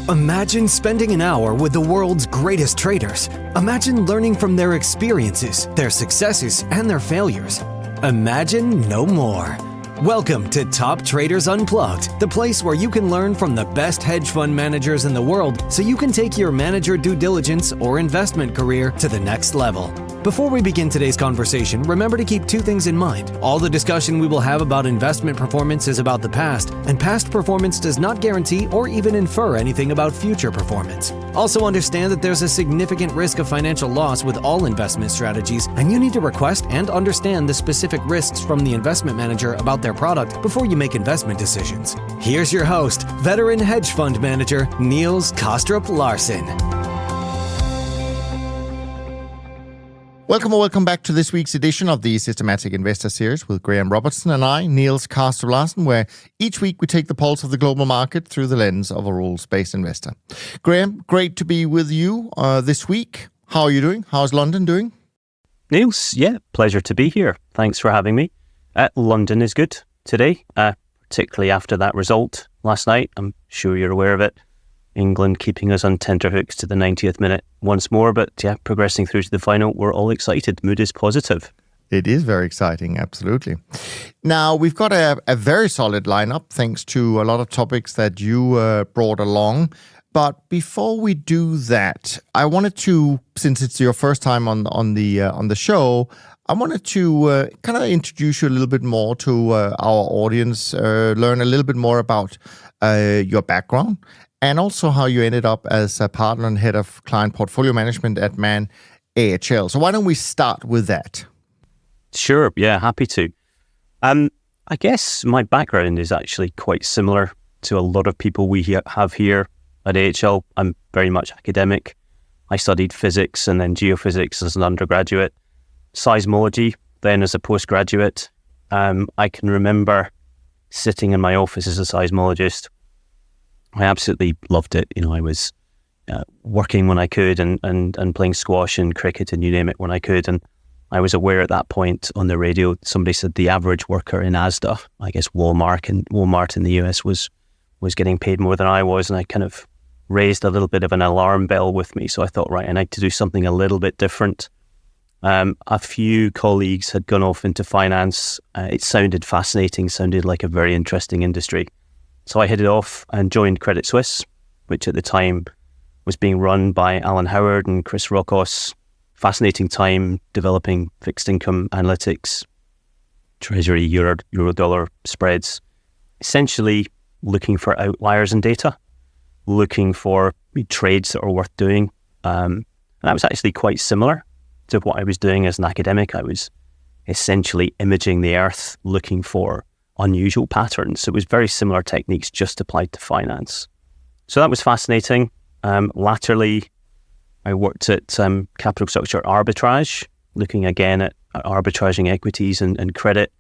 Imagine spending an hour with the world's greatest traders. Imagine learning from their experiences, their successes, and their failures. Imagine no more. Welcome to Top Traders Unplugged, the place where you can learn from the best hedge fund managers in the world so you can take your manager due diligence or investment career to the next level. Before we begin today's conversation, remember to keep two things in mind. All the discussion we will have about investment performance is about the past, and past performance does not guarantee or even infer anything about future performance. Also understand that there's a significant risk of financial loss with all investment strategies, and you need to request and understand the specific risks from the investment manager about their product before you make investment decisions. Here's your host, veteran hedge fund manager, Niels Kostrup-Larsen. Welcome back to this week's edition of the Systematic Investor Series with Graham Robertson and I, Niels Kostrup-Larsen, where each week we take the pulse of the global market through the lens of a rules-based investor. Graham, great to be with you this week. How are you doing? How's London doing? Niels, yeah, pleasure to be here. Thanks for having me. London is good today, particularly after that result last night. I'm sure you're aware of it. England keeping us on tenterhooks to the 90th minute once more, but yeah, progressing through to the final. We're all excited. Mood is positive. It is very exciting, absolutely. Now, we've got a very solid lineup, thanks to a lot of topics that you brought along. But before we do that, I wanted to, since it's your first time on the show, I wanted to kind of introduce you a little bit more to our audience, learn a little bit more about your background, and also how you ended up as a partner and head of client portfolio management at Man AHL. So why don't we start with that? Sure, yeah, happy to. I guess my background is actually quite similar to a lot of people we have here at AHL. I'm very much academic. I studied physics and then geophysics as an undergraduate, seismology then as a postgraduate. I can remember sitting in my office as a seismologist. I absolutely loved it. You know, I was working when I could and playing squash and cricket and you name it when I could. And I was aware at that point on the radio, somebody said the average worker in Asda, I guess Walmart in the US was getting paid more than I was. And I kind of raised a little bit of an alarm bell with me. So I thought, right, I need to do something a little bit different. A few colleagues had gone off into finance. It sounded fascinating, sounded like a very interesting industry. So I headed off and joined Credit Suisse, which at the time was being run by Alan Howard and Chris Rokos. Fascinating time developing fixed income analytics, treasury, euro-dollar spreads, essentially looking for outliers in data, looking for trades that are worth doing. And that was actually quite similar to what I was doing as an academic. I was essentially imaging the earth, looking for unusual patterns. So it was very similar techniques just applied to finance. So that was fascinating. Latterly, I worked at capital structure arbitrage, looking again at arbitraging equities and credit.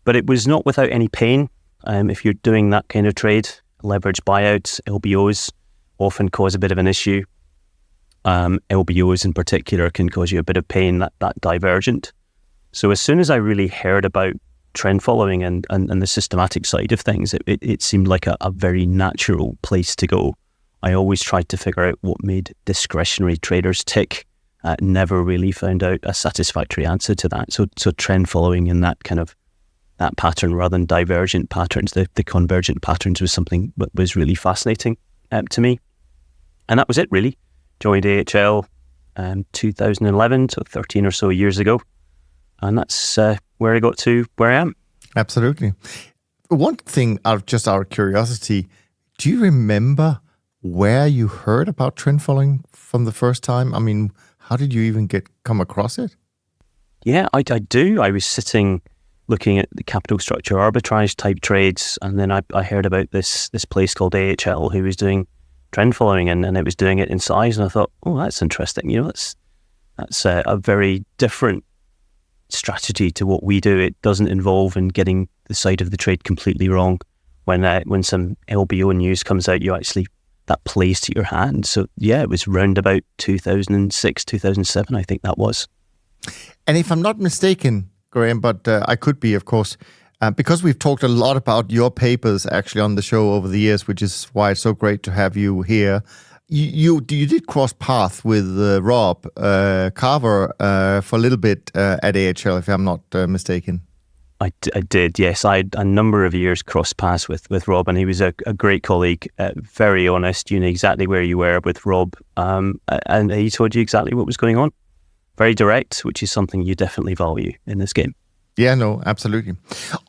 But it was not without any pain. If you're doing that kind of trade, leveraged buyouts, LBOs often cause a bit of an issue. LBOs in particular can cause you a bit of pain, that divergent. So as soon as I really heard about trend following and the systematic side of things, it seemed like a very natural place to go. I always tried to figure out what made discretionary traders tick. Never really found out a satisfactory answer to that. So trend following in that kind of that pattern rather than divergent patterns, the convergent patterns was something that was really fascinating to me. And that was it really. Joined AHL 2011, so 13 or so years ago. And that's where I got to where I am. Absolutely. One thing, out of curiosity, do you remember where you heard about trend following from the first time? I mean, how did you even come across it? Yeah, I do. I was sitting looking at the capital structure arbitrage type trades, and then I heard about this place called AHL who was doing trend following, and it was doing it in size, and I thought, oh, that's interesting. You know, that's a very different strategy to what we do. It doesn't involve in getting the side of the trade completely wrong. When some LBO news comes out, that plays to your hand. So yeah, it was round about 2006, 2007, I think that was. And if I'm not mistaken, Graham, but I could be, of course, Because we've talked a lot about your papers actually on the show over the years, which is why it's so great to have you here. You did cross path with Rob Carver for a little bit at AHL, if I'm not mistaken. I did, yes. I had a number of years cross paths with Rob, and he was a great colleague, very honest. You knew exactly where you were with Rob, and he told you exactly what was going on. Very direct, which is something you definitely value in this game. Yeah, no, absolutely.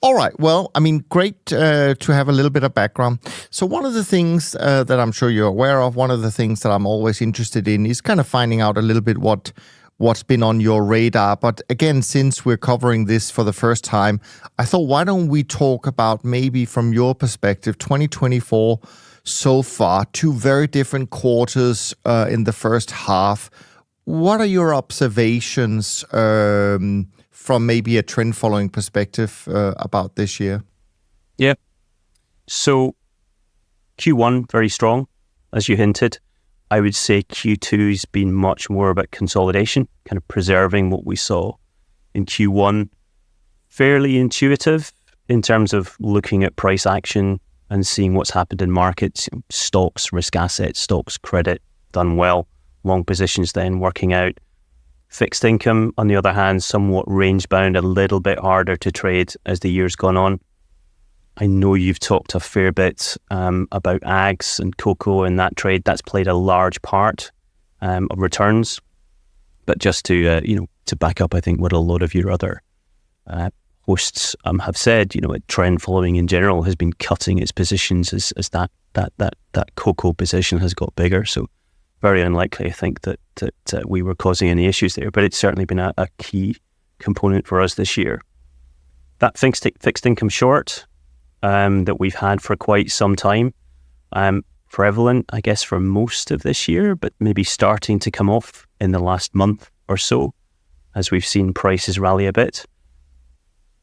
All right. Well, I mean, great to have a little bit of background. So one of the things that I'm sure you're aware of, one of the things that I'm always interested in is kind of finding out a little bit what's been on your radar. But again, since we're covering this for the first time, I thought, why don't we talk about maybe from your perspective, 2024 so far, two very different quarters in the first half. What are your observations from maybe a trend following perspective about this year? Yeah. So Q1, very strong, as you hinted. I would say Q2's been much more about consolidation, kind of preserving what we saw in Q1. Fairly intuitive in terms of looking at price action and seeing what's happened in markets. Stocks, risk assets, stocks, credit, done well. Long positions then working out. Fixed income, on the other hand, somewhat range bound, a little bit harder to trade as the year's gone on. I know you've talked a fair bit about ags and cocoa and that trade. That's played a large part of returns. But just to to back up, I think what a lot of your other hosts have said, trend following in general has been cutting its positions as that cocoa position has got bigger. So very unlikely, I think, that we were causing any issues there. But it's certainly been a key component for us this year. That fixed income short that we've had for quite some time, prevalent, I guess, for most of this year, but maybe starting to come off in the last month or so, as we've seen prices rally a bit.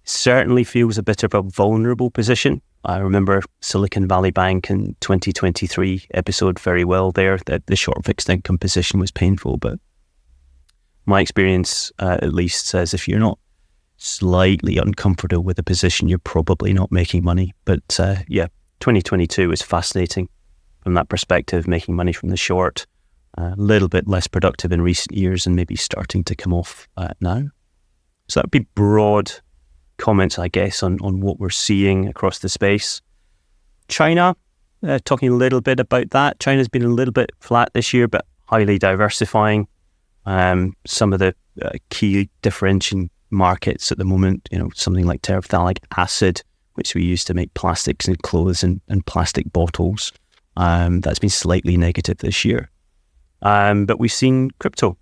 Certainly feels a bit of a vulnerable position. I remember Silicon Valley Bank in 2023 episode very well there, that the short fixed income position was painful, but my experience at least says if you're not slightly uncomfortable with a position, you're probably not making money. But 2022 is fascinating from that perspective, making money from the short, a little bit less productive in recent years and maybe starting to come off now. So that would be broad comments, I guess, on what we're seeing across the space. China, talking a little bit about that. China's been a little bit flat this year, but highly diversifying. Some of the key differentiating markets at the moment, something like terephthalic acid, which we use to make plastics and clothes and plastic bottles. That's been slightly negative this year. But we've seen crypto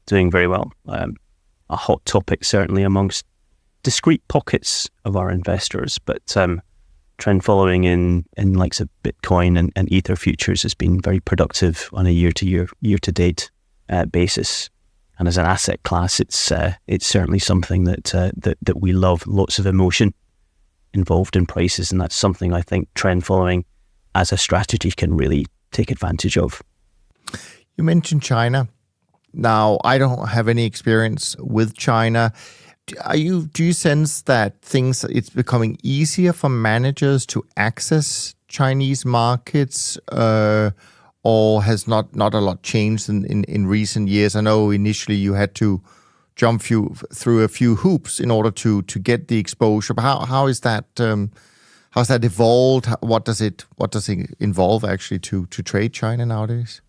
doing very well. A hot topic certainly amongst discrete pockets of our investors, but trend following in likes of Bitcoin and Ether futures has been very productive on a year-to-date basis. And as an asset class, it's certainly something that we love. Lots of emotion involved in prices, and that's something I think trend following as a strategy can really take advantage of. You mentioned China. Now, I don't have any experience with China. Do you sense that it's becoming easier for managers to access Chinese markets, or has not a lot changed in recent years? I know initially you had to jump through a few hoops in order to get the exposure. But how is that? How's that evolved? What does it involve actually to trade China nowadays?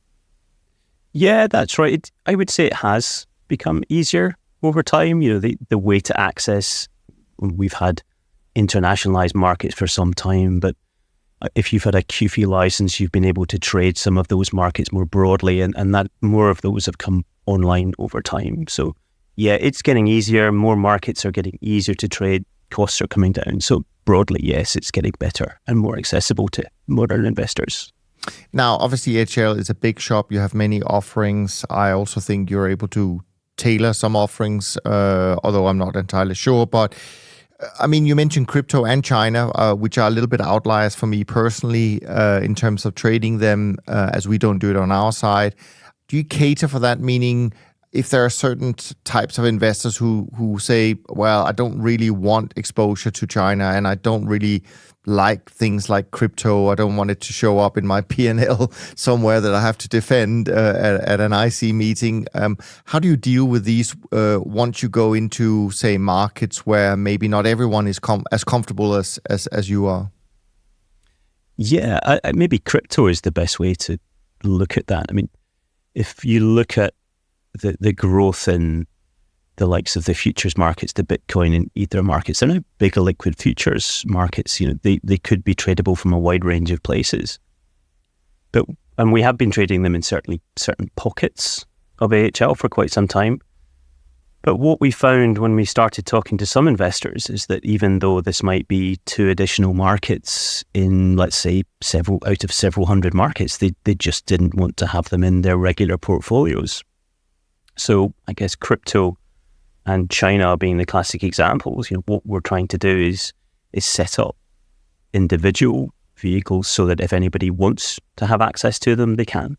Yeah, that's right. I would say it has become easier over time. The way to access, we've had internationalized markets for some time, but if you've had a QFI license, you've been able to trade some of those markets more broadly, and that more of those have come online over time. So yeah, it's getting easier. More markets are getting easier to trade. Costs are coming down. So broadly, yes, it's getting better and more accessible to modern investors. Now, obviously, AHL is a big shop. You have many offerings. I also think you're able to tailor some offerings, although I'm not entirely sure. But I mean, you mentioned crypto and China, which are a little bit outliers for me personally in terms of trading them, as we don't do it on our side. Do you cater for that? Meaning, if there are certain types of investors who say, well, I don't really want exposure to China, and I don't really like things like crypto. I don't want it to show up in my P&L somewhere that I have to defend at an IC meeting. How do you deal with these once you go into, say, markets where maybe not everyone is as comfortable as you are? Yeah, maybe crypto is the best way to look at that. I mean, if you look at the growth in the likes of the futures markets, the Bitcoin and Ether markets, they're now big liquid futures markets. They could be tradable from a wide range of places. And we have been trading them in certain pockets of AHL for quite some time. But what we found when we started talking to some investors is that even though this might be 2 additional markets in, let's say, several out of several hundred markets, they just didn't want to have them in their regular portfolios. So I guess crypto and China being the classic examples, what we're trying to do is set up individual vehicles so that if anybody wants to have access to them, they can.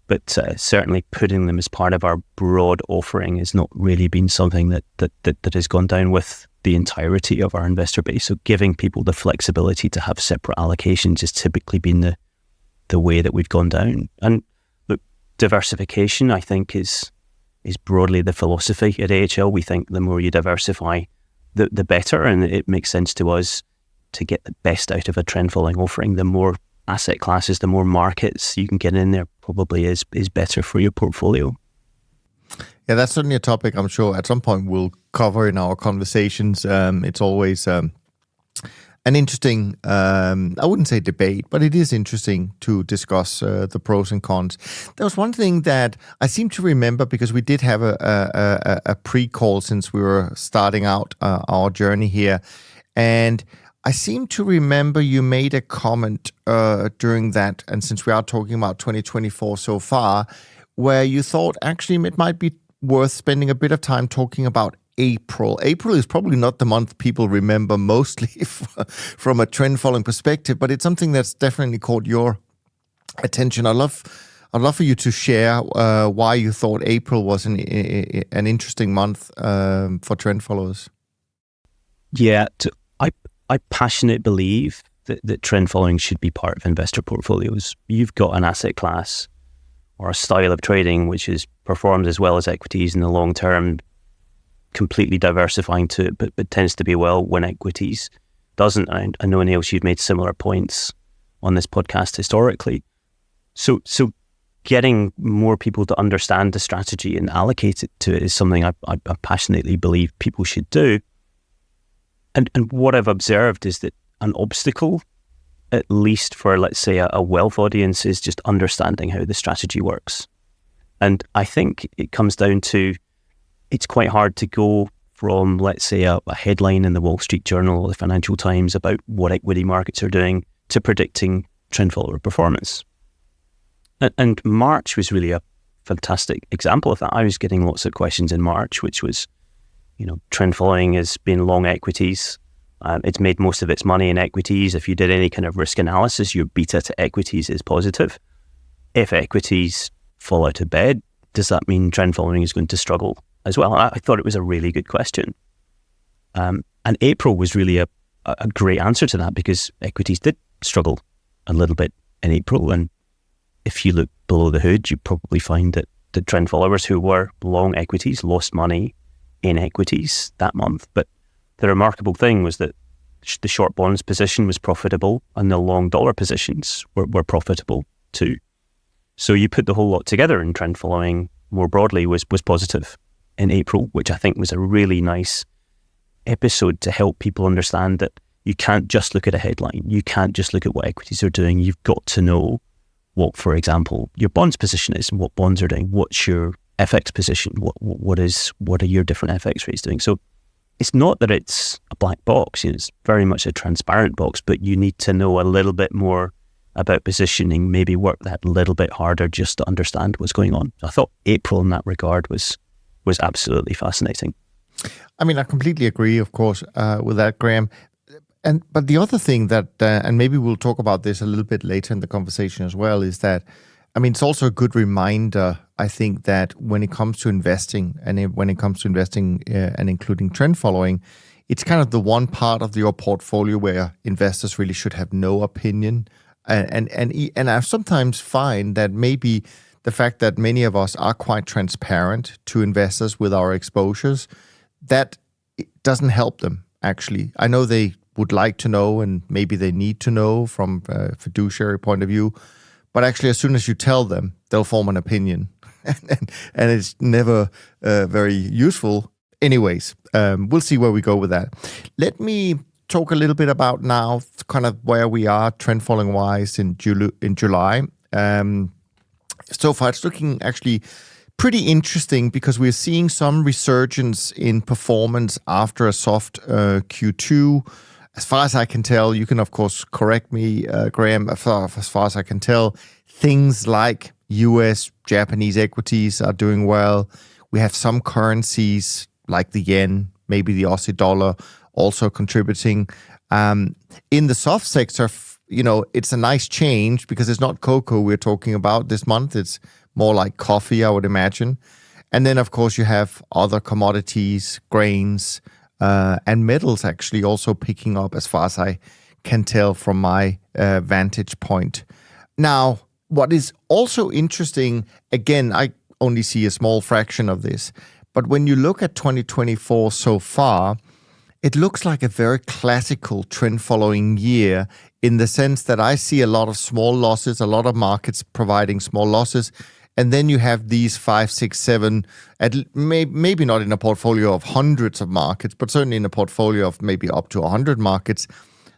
But certainly putting them as part of our broad offering has not really been something that has gone down with the entirety of our investor base. So giving people the flexibility to have separate allocations has typically been the way that we've gone down. And look, diversification, I think, is broadly the philosophy at AHL. We think the more you diversify, the better, and it makes sense to us to get the best out of a trend following offering. The more asset classes, the more markets you can get in there probably is better for your portfolio. Yeah, that's certainly a topic I'm sure at some point we'll cover in our conversations. It's always an interesting, I wouldn't say debate, but it is interesting to discuss the pros and cons. There was one thing that I seem to remember, because we did have a pre-call since we were starting out our journey here, and I seem to remember you made a comment during that, and since we are talking about 2024 so far, where you thought actually it might be worth spending a bit of time talking about April. April is probably not the month people remember mostly from a trend following perspective, but it's something that's definitely caught your attention. I'd love for you to share why you thought April was an interesting month for trend followers. Yeah, I passionately believe that trend following should be part of investor portfolios. You've got an asset class or a style of trading which is performed as well as equities in the long term, completely diversifying to it, but tends to be well when equities doesn't. I know, Niels, you've made similar points on this podcast historically. So getting more people to understand the strategy and allocate it to it is something I passionately believe people should do. And what I've observed is that an obstacle, at least for, let's say, a wealth audience, is just understanding how the strategy works. And I think it comes down to, it's quite hard to go from, let's say, a headline in the Wall Street Journal or the Financial Times about what equity markets are doing to predicting trend follower performance. And March was really a fantastic example of that. I was getting lots of questions in March, which was, trend following has been long equities. It's made most of its money in equities. If you did any kind of risk analysis, your beta to equities is positive. If equities fall out of bed, does that mean trend following is going to struggle as well? I thought it was a really good question. And April was really a great answer to that, because equities did struggle a little bit in April. And if you look below the hood, you probably find that the trend followers who were long equities lost money in equities that month. But the remarkable thing was that the short bonds position was profitable and the long dollar positions were profitable too. So you put the whole lot together, and trend following more broadly was positive in April, which I think was a really nice episode to help people understand that you can't just look at a headline. You can't just look at what equities are doing. You've got to know what, for example, your bonds position is and what bonds are doing. What's your FX position? What are your different FX rates doing? So it's not that it's a black box. It's very much a transparent box, but you need to know a little bit more about positioning, maybe work that little bit harder just to understand what's going on. I thought April in that regard was absolutely fascinating. I mean, I completely agree, of course, with that, Graham. But the other thing that, and maybe we'll talk about this a little bit later in the conversation as well, is that I mean, it's also a good reminder, I think, that when it comes to investing when it comes to investing and including trend following, it's kind of the one part of your portfolio where investors really should have no opinion. And I sometimes find that maybe the fact that many of us are quite transparent to investors with our exposures, that doesn't help them, actually. I know they would like to know, and maybe they need to know from a fiduciary point of view, but actually, as soon as you tell them, they'll form an opinion. and it's never very useful. Anyways, we'll see where we go with that. Let me talk a little bit about now kind of where we are trend following wise in July. So far, it's looking actually pretty interesting because we're seeing some resurgence in performance after a soft Q2. As far as I can tell, you can of course correct me, Graham, as far as I can tell, things like US, Japanese equities are doing well. We have some currencies like the yen, maybe the Aussie dollar also contributing. In the soft sector, it's a nice change because it's not cocoa we're talking about this month. It's more like coffee, I would imagine. And then, of course, you have other commodities, grains, and metals actually also picking up as far as I can tell from my vantage point. Now, what is also interesting, again, I only see a small fraction of this, but when you look at 2024 so far, it looks like a very classical trend-following year in the sense that I see a lot of small losses, a lot of markets providing small losses, and then you have these 5, 6, 7, maybe not in a portfolio of hundreds of markets, but certainly in a portfolio of maybe up to 100 markets.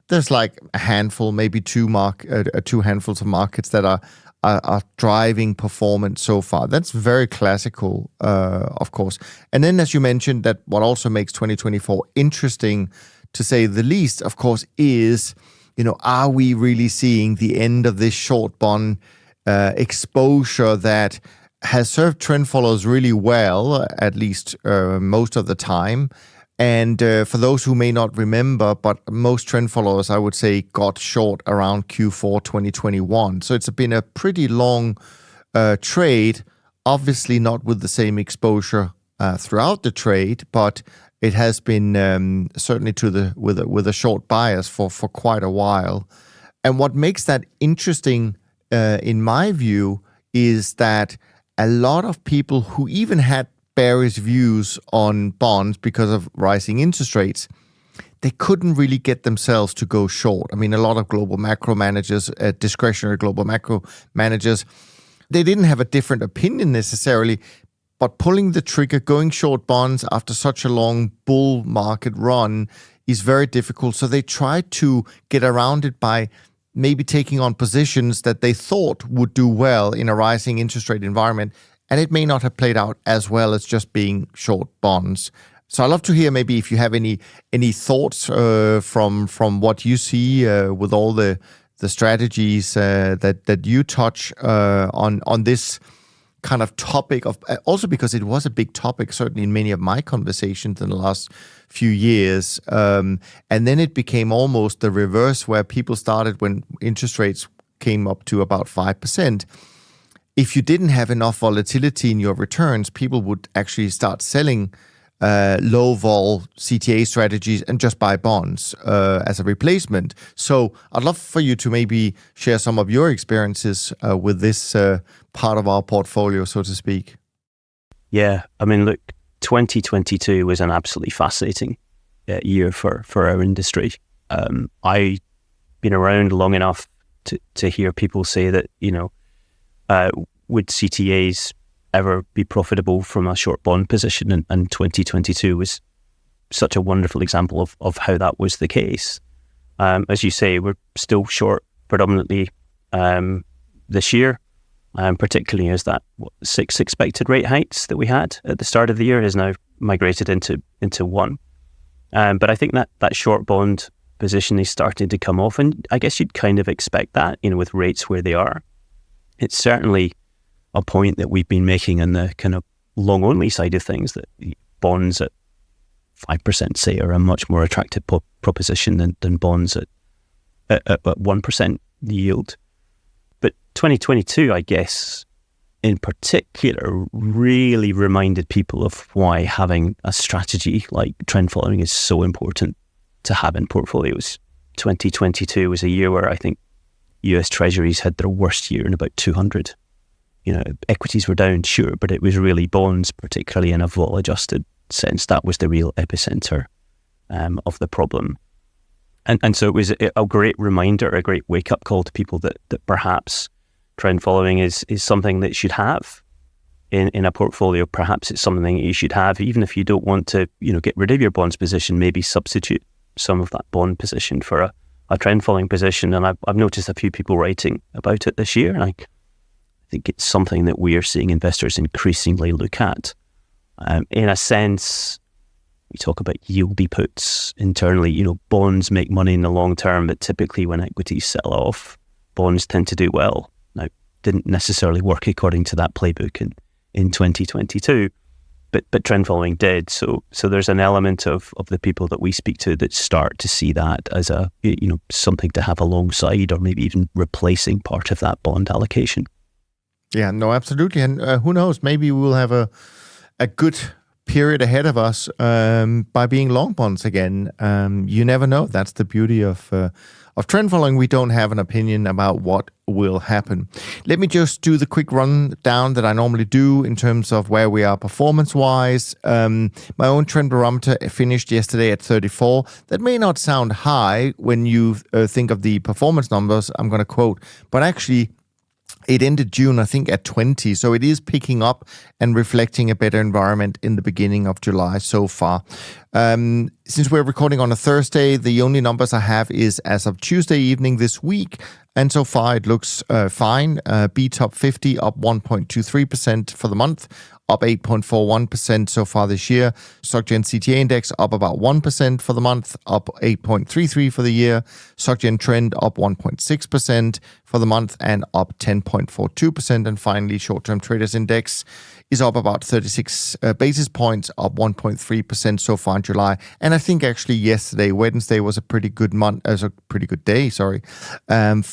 There's like a handful, maybe two handfuls of markets that are driving performance so far. That's very classical, of course. And then, as you mentioned, that what also makes 2024 interesting, to say the least, of course, is, are we really seeing the end of this short bond exposure that has served trend followers really well, at least most of the time? And for those who may not remember, but most trend followers, I would say, got short around Q4 2021. So it's been a pretty long trade, obviously not with the same exposure throughout the trade, but it has been certainly with a short bias for quite a while. And what makes that interesting, in my view, is that a lot of people who even had bearish views on bonds because of rising interest rates, they couldn't really get themselves to go short. I mean, a lot of global macro managers, discretionary global macro managers, they didn't have a different opinion necessarily, but pulling the trigger, going short bonds after such a long bull market run is very difficult. So they tried to get around it by maybe taking on positions that they thought would do well in a rising interest rate environment. And it may not have played out as well as just being short bonds. So I'd love to hear maybe if you have any thoughts from what you see with all the strategies that you touch on this kind of topic of, also because it was a big topic certainly in many of my conversations in the last few years, and then it became almost the reverse, where people started when interest rates came up to about 5%. If you didn't have enough volatility in your returns, people would actually start selling low vol CTA strategies and just buy bonds as a replacement. So I'd love for you to maybe share some of your experiences with this part of our portfolio, so to speak. Yeah, I mean, look, 2022 was an absolutely fascinating year for our industry. I've been around long enough to hear people say that, would CTAs ever be profitable from a short bond position? And 2022 was such a wonderful example of how that was the case. As you say, we're still short predominantly this year, particularly as that 6 expected rate hikes that we had at the start of the year has now migrated into 1. But I think that short bond position is starting to come off, and I guess you'd kind of expect that, with rates where they are. It's certainly a point that we've been making in the kind of long-only side of things, that bonds at 5%, say, are a much more attractive proposition than bonds at 1% yield. But 2022, I guess, in particular, really reminded people of why having a strategy like trend following is so important to have in portfolios. 2022 was a year where I think US Treasuries had their worst year in about 200. Equities were down, sure, but it was really bonds, particularly in a vol-adjusted sense. That was the real epicenter of the problem. And so it was a great reminder, a great wake-up call to people that perhaps trend following is something that you should have in a portfolio. Perhaps it's something that you should have, even if you don't want to, get rid of your bonds position, maybe substitute some of that bond position for a trend following position. And I've noticed a few people writing about it this year, and I think it's something that we are seeing investors increasingly look at. In a sense, we talk about yieldy puts internally. Bonds make money in the long term, but typically when equities sell off, bonds tend to do well. Now, didn't necessarily work according to that playbook in 2022, but trend following did. So there's an element of the people that we speak to that start to see that as a something to have alongside, or maybe even replacing part of that bond allocation. Yeah, no, absolutely. And who knows, maybe we'll have a good period ahead of us by being long bonds again. You never know. That's the beauty of trend following. We don't have an opinion about what will happen. Let me just do the quick rundown that I normally do in terms of where we are performance-wise. My own trend barometer finished yesterday at 34. That may not sound high when you think of the performance numbers I'm going to quote, but actually it ended June, I think, at 20. So it is picking up and reflecting a better environment in the beginning of July so far. Since we're recording on a Thursday, the only numbers I have is as of Tuesday evening this week. And so far it looks fine. B Top 50 up 1.23% for the month, up 8.41% so far this year. SocGen CTA Index up about 1% for the month, up 8.33% for the year. SocGen Trend up 1.6% for the month and up 10.42%. And finally, Short-Term Traders Index is up about 36 basis points, up 1.3% so far in July. And I think actually yesterday, Wednesday, was a pretty good day,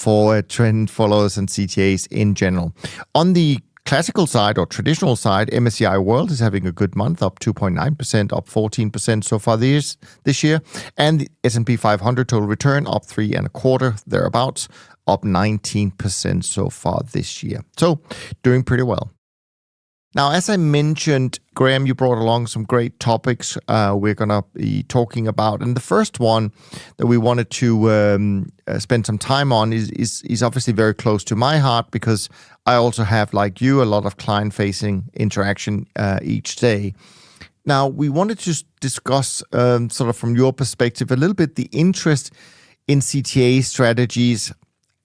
for trend followers and CTAs in general. On the classical side or traditional side, MSCI World is having a good month, up 2.9%, up 14% so far this year. And the S&P 500 total return up 3.25%, thereabouts, up 19% so far this year. So doing pretty well. Now, as I mentioned, Graham, you brought along some great topics we're going to be talking about. And the first one that we wanted to spend some time on is obviously very close to my heart, because I also have, like you, a lot of client-facing interaction each day. Now, we wanted to discuss, sort of from your perspective, a little bit the interest in CTA strategies,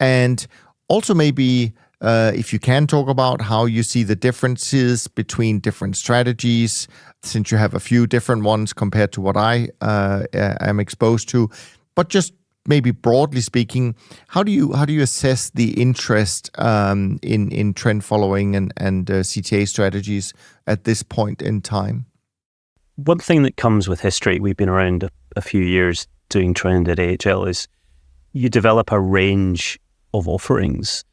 and also maybe if you can talk about how you see the differences between different strategies, since you have a few different ones compared to what I am exposed to. But just maybe broadly speaking, how do you assess the interest in trend following and CTA strategies at this point in time? One thing that comes with history, we've been around a few years doing trend at AHL, is you develop a range of offerings.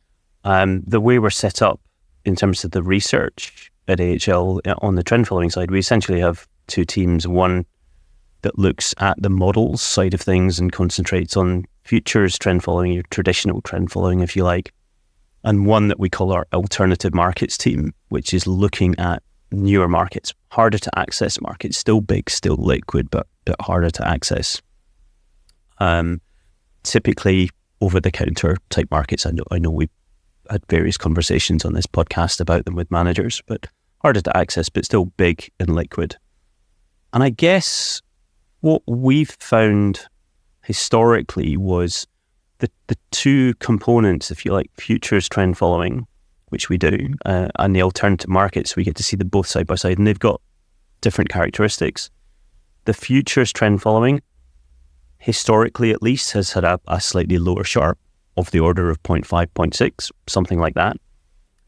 The way we're set up in terms of the research at AHL on the trend following side, we essentially have two teams. One that looks at the models side of things and concentrates on futures trend following, your traditional trend following, if you like. And one that we call our alternative markets team, which is looking at newer markets, harder to access markets, still big, still liquid, but harder to access. Typically over-the-counter type markets. I know we've had various conversations on this podcast about them with managers, but harder to access, but still big and liquid. And I guess what we've found historically was the two components, if you like, futures trend following, which we do, and the alternative markets, we get to see them both side by side, and they've got different characteristics. The futures trend following, historically at least, has had a slightly lower Sharpe of the order of 0.5, 0.6, something like that,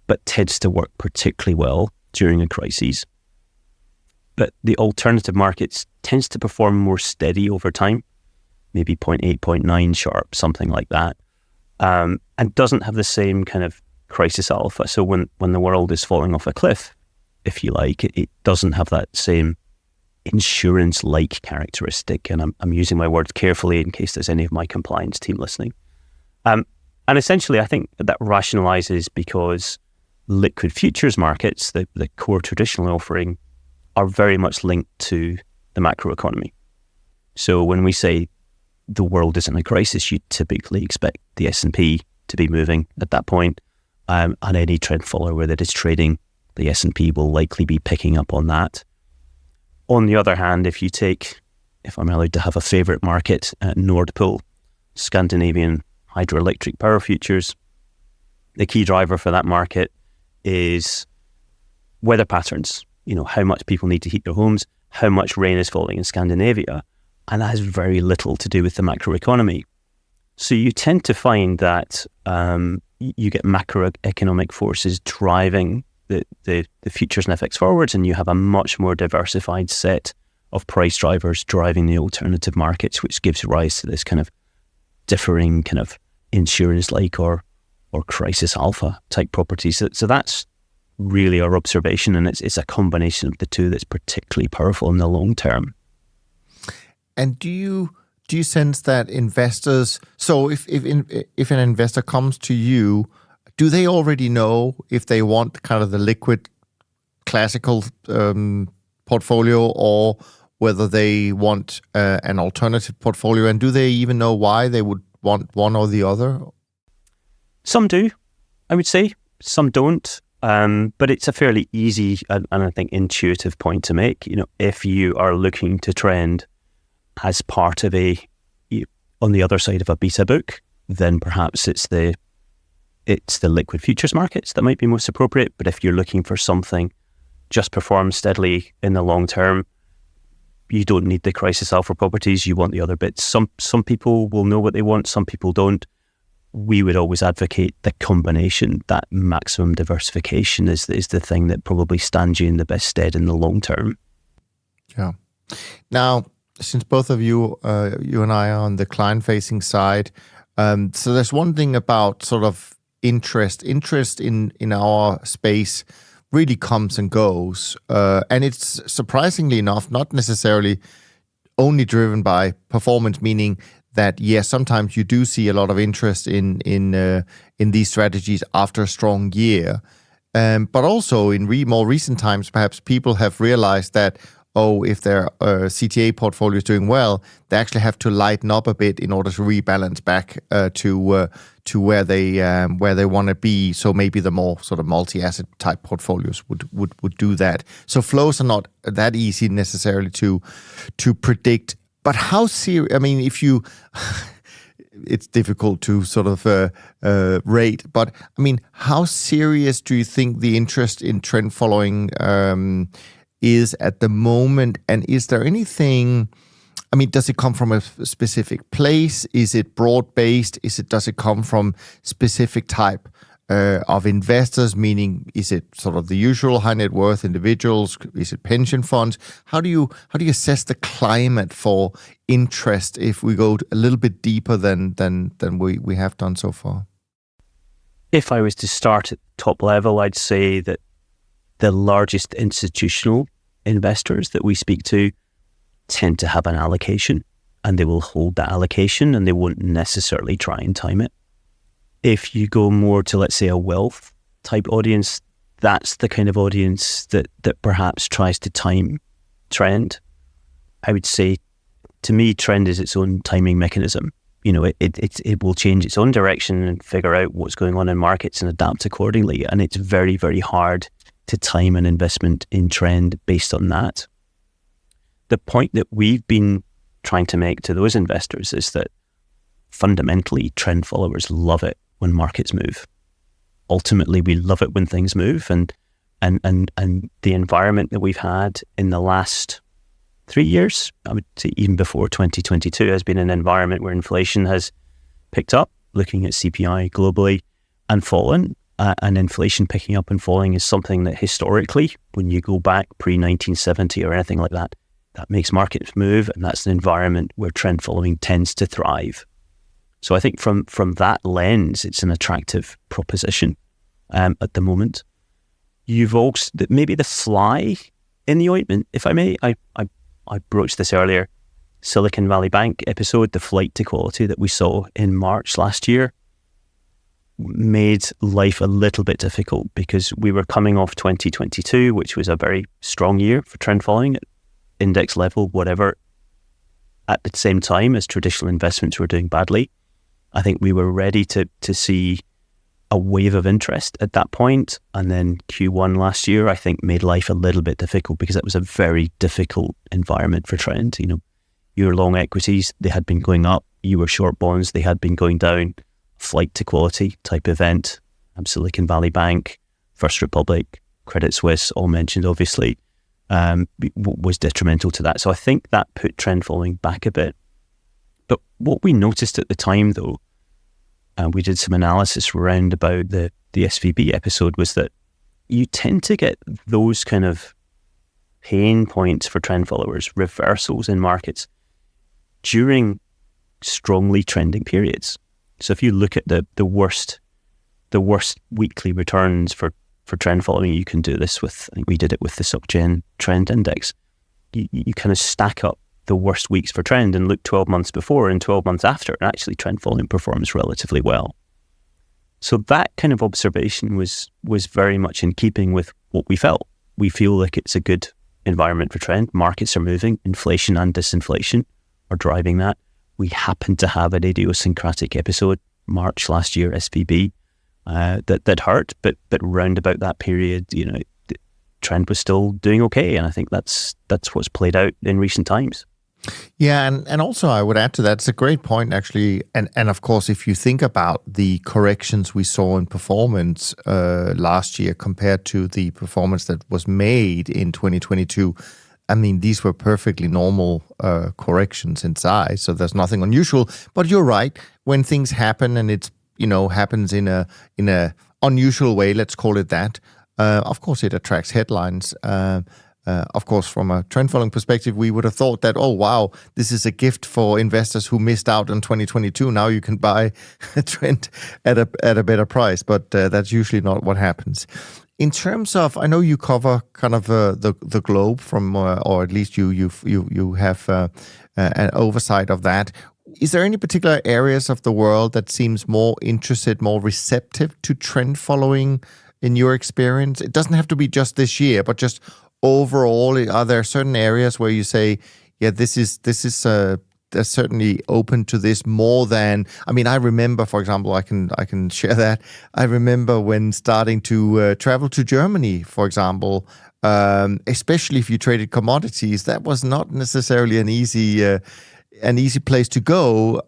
but tends to work particularly well during a crisis. But the alternative markets tends to perform more steady over time, maybe 0.8, 0.9 Sharpe, something like that, and doesn't have the same kind of crisis alpha. So when the world is falling off a cliff, if you like, it doesn't have that same insurance-like characteristic. And I'm using my words carefully in case there's any of my compliance team listening. And essentially, I think that rationalizes because liquid futures markets, the core traditional offering, are very much linked to the macroeconomy. So when we say the world is in a crisis, you typically expect the S&P to be moving at that point. And any trend follower that is trading the S&P will likely be picking up on that. On the other hand, if I'm allowed to have a favorite market, Nord Pool, Scandinavian hydroelectric power futures, the key driver for that market is weather patterns. How much people need to heat their homes, how much rain is falling in Scandinavia, and that has very little to do with the macroeconomy. So you tend to find that you get macroeconomic forces driving the futures and FX forwards, and you have a much more diversified set of price drivers driving the alternative markets, which gives rise to this kind of differing kind of insurance-like or crisis alpha type properties. So that's really our observation, and it's a combination of the two that's particularly powerful in the long term. And do you sense that investors? So if an investor comes to you, do they already know if they want kind of the liquid classical portfolio or whether they want an alternative portfolio? And do they even know why they would want one or the other? Some do, I would say. Some don't. But it's a fairly easy and I think intuitive point to make. If you are looking to trend as part of on the other side of a beta book, then perhaps it's the liquid futures markets that might be most appropriate. But if you're looking for something just perform steadily in the long term, you don't need the crisis alpha properties. You want the other bits. Some people will know what they want. Some people don't. We would always advocate the combination. That maximum diversification is the thing that probably stands you in the best stead in the long term. Yeah. Now, since both of you and I are on the client-facing side, so there's one thing about sort of interest in our space really comes and goes, and it's surprisingly enough not necessarily only driven by performance, meaning that yes, sometimes you do see a lot of interest in these strategies after a strong year, but also in more recent times, perhaps people have realized that if their CTA portfolio is doing well, they actually have to lighten up a bit in order to rebalance back to where they want to be. So maybe the more sort of multi-asset type portfolios would do that. So flows are not that easy necessarily to predict. But how serious? I mean, if you, it's difficult to sort of rate. But I mean, how serious do you think the interest in trend following is at the moment? And is there anything? I mean, does it come from a specific place? Is it broad-based? Does it come from specific type of investors? Meaning, is it sort of the usual high net worth individuals? Is it pension funds? How do you assess the climate for interest if we go a little bit deeper than we have done so far? If I was to start at top level, I'd say that the largest institutional investors that we speak to tend to have an allocation, and they will hold that allocation and they won't necessarily try and time it. If you go more to, let's say, a wealth type audience, that's the kind of audience that perhaps tries to time trend. I would say, to me, trend is its own timing mechanism. It will change its own direction and figure out what's going on in markets and adapt accordingly. And it's very, very hard to time an investment in trend based on that. The point that we've been trying to make to those investors is that fundamentally, trend followers love it when markets move. Ultimately, we love it when things move, and the environment that we've had in the last 3 years, I would say even before 2022, has been an environment where inflation has picked up, looking at CPI globally, and fallen. And inflation picking up and falling is something that historically, when you go back pre-1970 or anything like that, that makes markets move, and that's an environment where trend following tends to thrive. So I think from that lens, it's an attractive proposition. at the moment. You've also, maybe the fly in the ointment, if I may. I broached this earlier. Silicon Valley Bank episode, the flight to quality that we saw in March last year, made life a little bit difficult because we were coming off 2022, which was a very strong year for trend following at index level, whatever. At the same time as traditional investments were doing badly, I think we were ready to see a wave of interest at that point. And then Q1 last year, I think, made life a little bit difficult because it was a very difficult environment for trend. You know, you were long equities, they had been going up. You were short bonds, they had been going down. Flight to quality type event. Silicon Valley Bank, First Republic, Credit Suisse, all mentioned obviously, was detrimental to that. So I think that put trend following back a bit. But what we noticed at the time though, and we did some analysis around about the SVB episode, was that you tend to get those kind of pain points for trend followers, reversals in markets during strongly trending periods. So if you look at the worst weekly returns for trend following, you can do this with, I think we did it with the SocGen trend index. You kind of stack up the worst weeks for trend and look 12 months before and 12 months after, and actually trend following performs relatively well. So that kind of observation was very much in keeping with what we felt. We feel like it's a good environment for trend. Markets are moving, inflation and disinflation are driving that. We happened to have an idiosyncratic episode, March last year, SVB, that hurt, but round about that period, you know, the trend was still doing okay, and I think that's what's played out in recent times. Yeah, and also I would add to that, it's a great point actually, and of course if you think about the corrections we saw in performance last year compared to the performance that was made in 2022, I mean, these were perfectly normal corrections in size, so there's nothing unusual. But you're right, when things happen and it's, you know, happens in a unusual way, let's call it that. Of course, it attracts headlines. Of course, from a trend following perspective, we would have thought that, oh wow, this is a gift for investors who missed out on 2022. Now you can buy a trend at a better price, but that's usually not what happens. In terms of, I know you cover kind of the globe from, or at least you have an oversight of that. Is there any particular areas of the world that seems more interested, more receptive to trend following in your experience? It doesn't have to be just this year, but just overall, are there certain areas where you say, yeah, this is they're certainly open to this more than, I mean, I remember, for example, I can share that. I remember when starting to travel to Germany, for example, especially if you traded commodities, that was not necessarily an easy place to go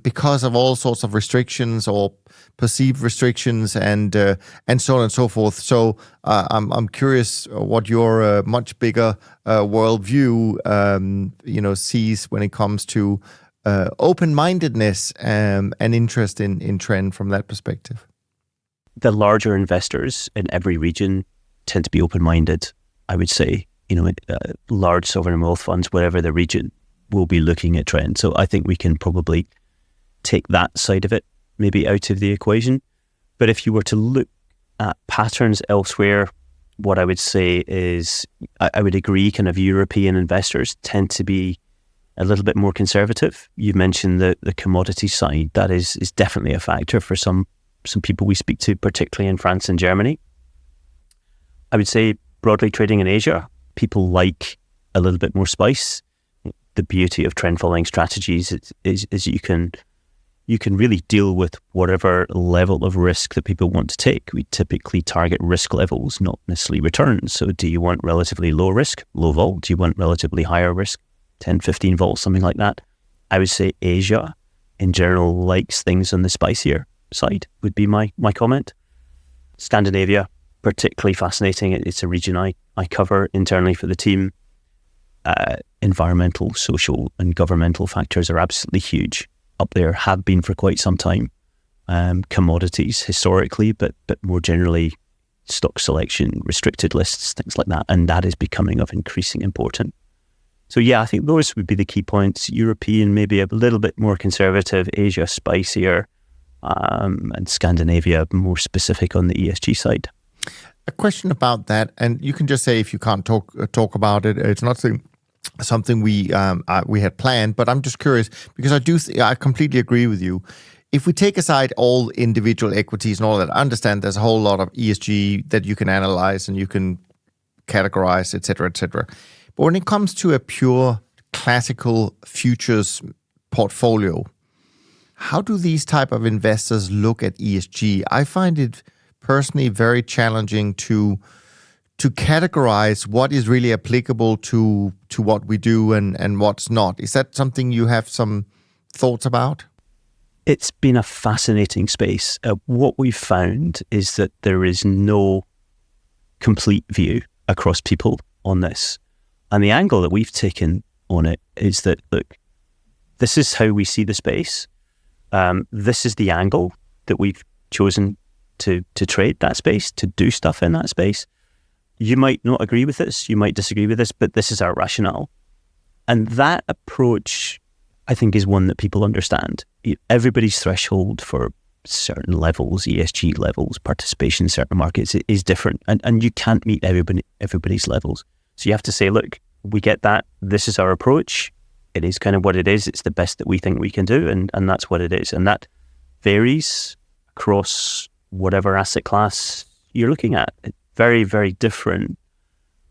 because of all sorts of restrictions or perceived restrictions and so on and so forth. So I'm curious what your much bigger worldview sees when it comes to open-mindedness and interest in trend from that perspective. The larger investors in every region tend to be open-minded, I would say. You know, large sovereign wealth funds, whatever the region, will be looking at trend. So I think we can probably take that side of it maybe out of the equation. But if you were to look at patterns elsewhere, what I would say is I would agree kind of European investors tend to be a little bit more conservative. You mentioned the commodity side. That is definitely a factor for some people we speak to, particularly in France and Germany. I would say broadly trading in Asia, people like a little bit more spice. The beauty of trend following strategies is you can really deal with whatever level of risk that people want to take. We typically target risk levels, not necessarily returns. So do you want relatively low risk, low vol? Do you want relatively higher risk, 10, 15 vol, something like that? I would say Asia in general likes things on the spicier side would be my comment. Scandinavia, particularly fascinating. It's a region I cover internally for the team. Environmental, social and governmental factors are absolutely huge up there, have been for quite some time. Commodities historically, but more generally stock selection, restricted lists, things like that. And that is becoming of increasing importance. So yeah, I think those would be the key points. European, maybe a little bit more conservative, Asia spicier, and Scandinavia more specific on the ESG side. A question about that, and you can just say if you can't talk about it. It's not something we had planned, but I'm just curious because I completely agree with you. If we take aside all individual equities and all that, I understand there's a whole lot of ESG that you can analyze and you can categorize, et cetera, et cetera. But when it comes to a pure classical futures portfolio, how do these type of investors look at ESG? I find it personally very challenging to categorize what is really applicable to what we do and what's not. Is that something you have some thoughts about? It's been a fascinating space. What we've found is that there is no complete view across people on this. And the angle that we've taken on it is that, look, this is how we see the space. This is the angle that we've chosen to trade that space, to do stuff in that space. You might not agree with this, you might disagree with this, but this is our rationale. And that approach, I think, is one that people understand. Everybody's threshold for certain levels, ESG levels, participation in certain markets is different. And you can't meet everybody's levels. So you have to say, look, we get that. This is our approach. It is kind of what it is. It's the best that we think we can do. And that's what it is. And that varies across whatever asset class you're looking at. It's very, very different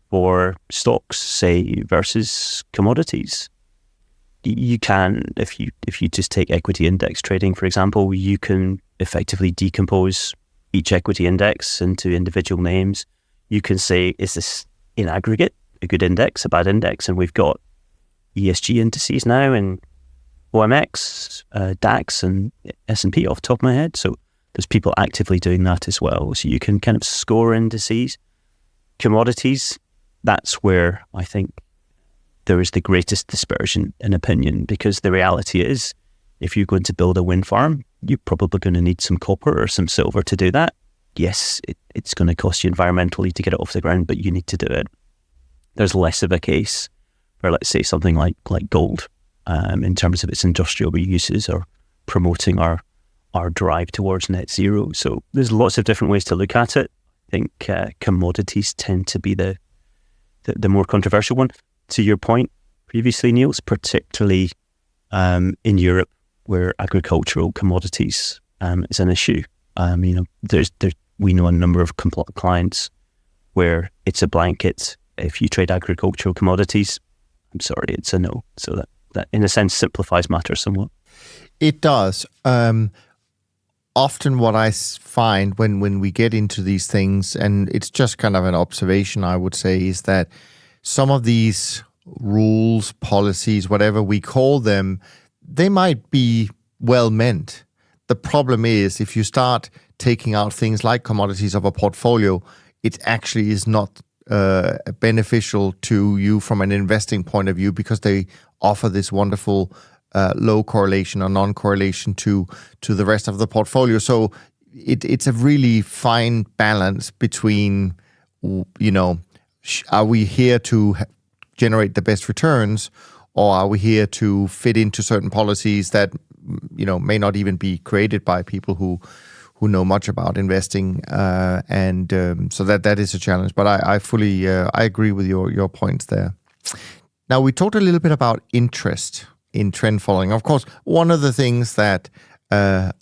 for stocks, say, versus commodities. You can, if you just take equity index trading, for example, you can effectively decompose each equity index into individual names. You can say, is this in aggregate a good index, a bad index? And we've got ESG indices now in OMX, DAX and S&P off the top of my head. So there's people actively doing that as well. So you can kind of score indices. Commodities, that's where I think there is the greatest dispersion in opinion, because the reality is, if you're going to build a wind farm, you're probably going to need some copper or some silver to do that. Yes, it's going to cost you environmentally to get it off the ground, but you need to do it. There's less of a case for, let's say, something like gold in terms of its industrial uses or promoting our drive towards net zero. So there's lots of different ways to look at it. I think commodities tend to be the more controversial one. To your point previously, Niels, particularly in Europe, where agricultural commodities is an issue. We know a number of clients where it's a blanket. If you trade agricultural commodities, I'm sorry, it's a no. So that in a sense simplifies matters somewhat. It does. Often what I find when we get into these things, and it's just kind of an observation, I would say, is that some of these rules, policies, whatever we call them, they might be well meant. The problem is if you start taking out things like commodities of a portfolio, it actually is not beneficial to you from an investing point of view, because they offer this wonderful low correlation or non-correlation to the rest of the portfolio. So it's a really fine balance between, are we here to generate the best returns, or are we here to fit into certain policies that may not even be created by people who know much about investing, so that is a challenge. But I fully I agree with your points there. Now, we talked a little bit about interest in trend following. Of course, one of the things that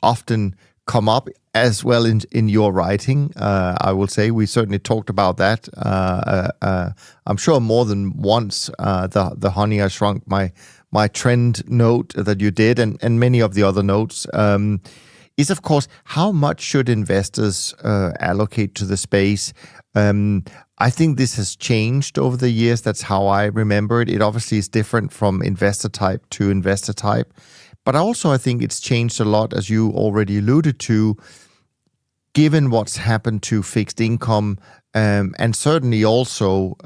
often come up as well in your writing, I will say, we certainly talked about that. I'm sure more than once. The Honey I Shrunk my trend note that you did, and many of the other notes, is of course how much should investors allocate to the space. I think this has changed over the years. That's how I remember it. It obviously is different from investor type to investor type. But also I think it's changed a lot, as you already alluded to, given what's happened to fixed income, and certainly also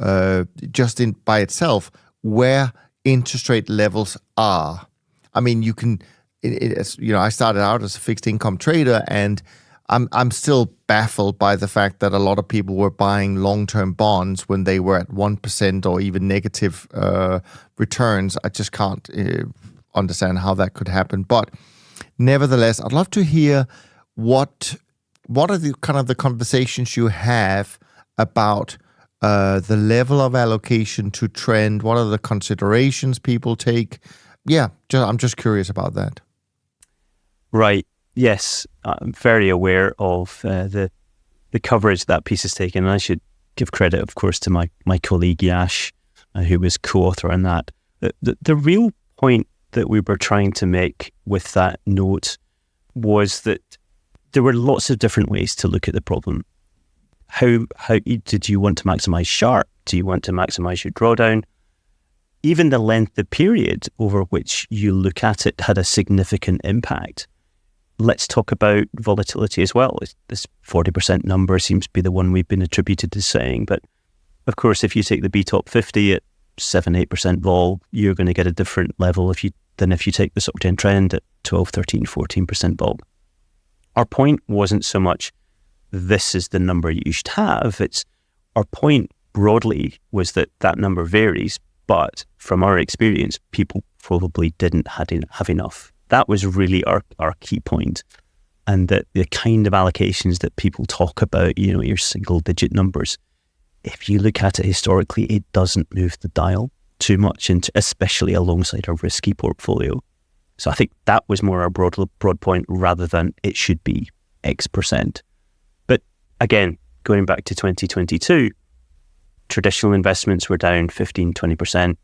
just by itself, where interest rate levels are. I mean, you can, I started out as a fixed income trader, and I'm still baffled by the fact that a lot of people were buying long-term bonds when they were at 1% or even negative returns. I just can't understand how that could happen. But nevertheless, I'd love to hear what are the kind of the conversations you have about the level of allocation to trend. What are the considerations people take? Yeah, I'm just curious about that. Right. Yes, I'm very aware of the coverage that piece has taken. And I should give credit, of course, to my colleague Yash, who was co-author on that. The real point that we were trying to make with that note was that there were lots of different ways to look at the problem. How did you want to maximize Sharp? Do you want to maximize your drawdown? Even the length of period over which you look at it had a significant impact. Let's talk about volatility as well. This 40% number seems to be the one we've been attributed to saying. But of course, if you take the BTOP 50 at 7-8% vol, you're going to get a different level than if you take the SOC10 trend at 12, 13, 14% vol. Our point wasn't so much this is the number you should have. Our point broadly was that number varies, but from our experience, people probably didn't have enough. That was really our key point. And that the kind of allocations that people talk about, your single digit numbers, if you look at it historically, it doesn't move the dial too much, especially alongside a risky portfolio. So I think that was more our broad point rather than it should be X%. But again, going back to 2022, traditional investments were down 15, 20%. I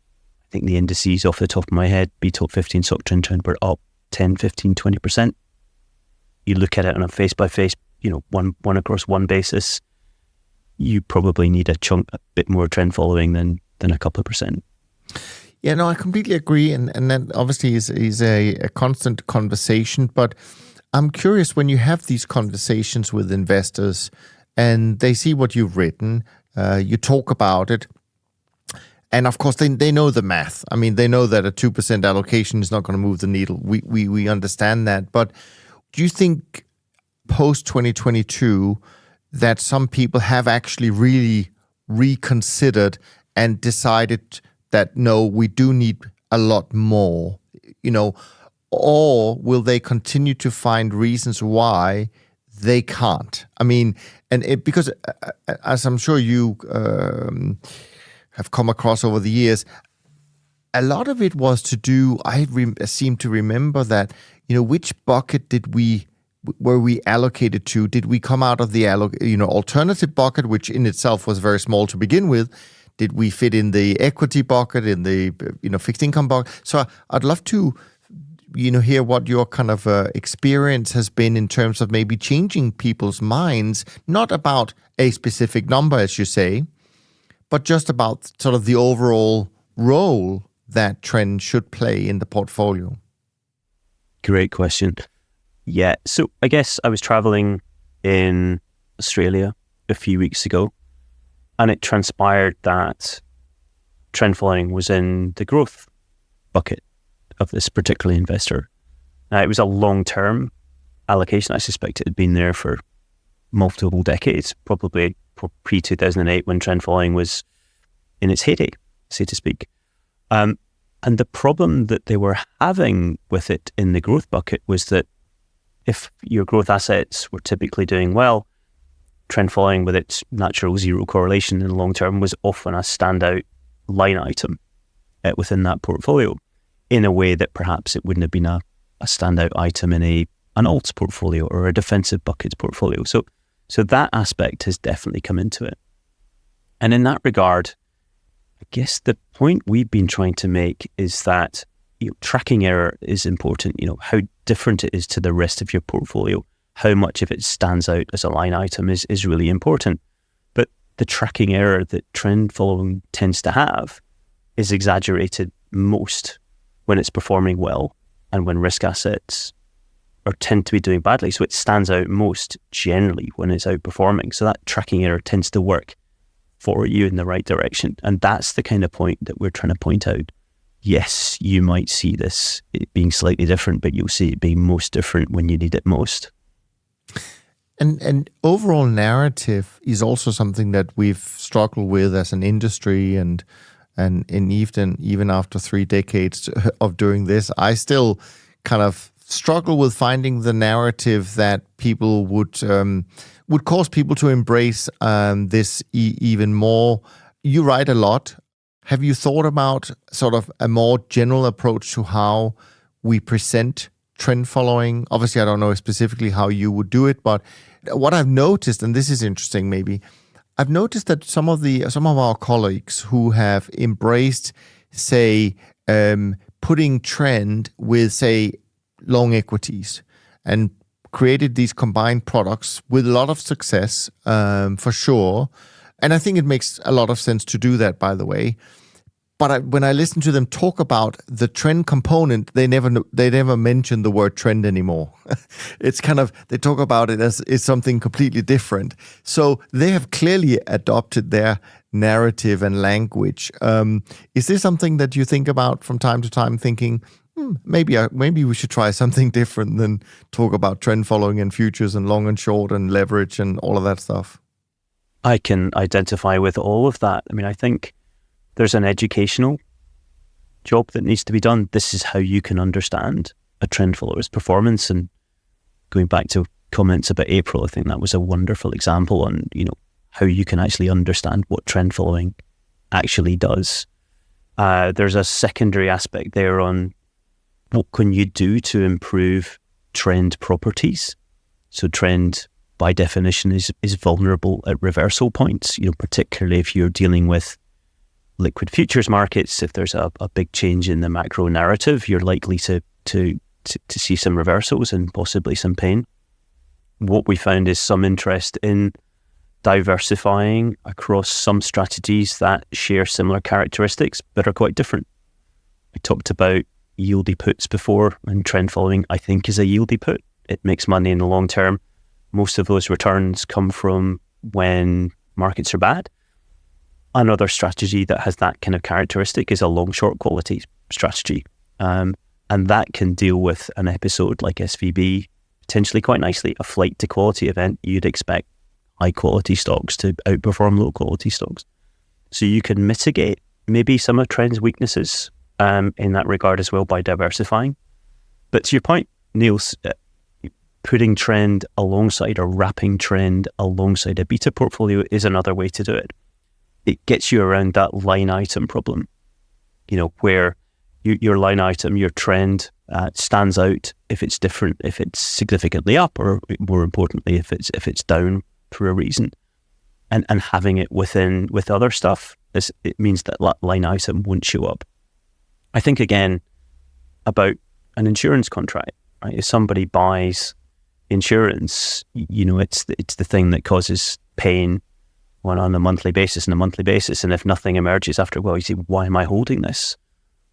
think the indices off the top of my head, BTOP 15, SOC10 trend were up 10, 15, 20%. You look at it on a face by face, one across one basis, you probably need a bit more trend following than a couple of percent. Yeah, no, I completely agree. And that obviously is a constant conversation. But I'm curious, when you have these conversations with investors and they see what you've written, you talk about it. And of course, they know the math. I mean, they know that a 2% allocation is not going to move the needle. We understand that. But do you think post 2022 that some people have actually really reconsidered and decided that, no, we do need a lot more, or will they continue to find reasons why they can't? I mean, because as I'm sure you have come across over the years, a lot of it was to do, I seem to remember that, which bucket were we allocated to? Did we come out of the alternative bucket, which in itself was very small to begin with? Did we fit in the equity bucket, in the fixed income bucket? So I'd love to hear what your kind of experience has been in terms of maybe changing people's minds, not about a specific number, as you say, but just about sort of the overall role that trend should play in the portfolio. Great question. Yeah, so I guess I was traveling in Australia a few weeks ago, and it transpired that trend following was in the growth bucket of this particular investor. Now, it was a long-term allocation. I suspect it had been there for multiple decades, probably pre-2008 when trend following was in its heyday, so to speak. And the problem that they were having with it in the growth bucket was that if your growth assets were typically doing well, trend following with its natural zero correlation in the long term was often a standout line item within that portfolio in a way that perhaps it wouldn't have been a standout item in an alts portfolio or a defensive buckets portfolio. So that aspect has definitely come into it. And in that regard, I guess the point we've been trying to make is that tracking error is important. How different it is to the rest of your portfolio, how much of it stands out as a line item is really important. But the tracking error that trend following tends to have is exaggerated most when it's performing well and when risk assets tend to be doing badly. So it stands out most generally when it's outperforming. So that tracking error tends to work for you in the right direction. And that's the kind of point that we're trying to point out. Yes, you might see this being slightly different, but you'll see it being most different when you need it most. And overall narrative is also something that we've struggled with as an industry, and even after 3 decades of doing this, I still kind of struggle with finding the narrative that people would cause people to embrace this even more. You write a lot. Have you thought about sort of a more general approach to how we present trend following? Obviously, I don't know specifically how you would do it, but what I've noticed, and this is interesting maybe, I've noticed that some of our colleagues who have embraced, say, putting trend with, say, long equities and created these combined products with a lot of success, for sure. And I think it makes a lot of sense to do that, by the way. But when I listen to them talk about the trend component, they never mention the word trend anymore. It's kind of, they talk about it as it's something completely different. So they have clearly adopted their narrative and language. Is this something that you think about from time to time, thinking, maybe we should try something different than talk about trend following and futures and long and short and leverage and all of that stuff? I can identify with all of that. I mean, I think there's an educational job that needs to be done. This is how you can understand a trend follower's performance. And going back to comments about April, I think that was a wonderful example on, how you can actually understand what trend following actually does. There's a secondary aspect there on what can you do to improve trend properties. So trend, by definition, is vulnerable at reversal points, particularly if you're dealing with liquid futures markets. If there's a big change in the macro narrative, you're likely to see some reversals and possibly some pain. What we found is some interest in diversifying across some strategies that share similar characteristics but are quite different. We talked about yieldy puts before, and trend following, I think, is a yieldy put. It makes money in the long term. Most of those returns come from when markets are bad. Another strategy that has that kind of characteristic is a long-short quality strategy. And that can deal with an episode like SVB potentially quite nicely. A flight to quality event, you'd expect high-quality stocks to outperform low-quality stocks. So you can mitigate maybe some of trend's weaknesses in that regard as well by diversifying. But to your point, Niels, putting trend alongside or wrapping trend alongside a beta portfolio is another way to do it. It gets you around that line item problem, where your line item, your trend stands out if it's different, if it's significantly up, or more importantly, if it's down for a reason. And having it with other stuff, it means that line item won't show up. I think, again, about an insurance contract, right? If somebody buys insurance, it's the thing that causes pain on a monthly basis. And if nothing emerges after a while, you say, why am I holding this?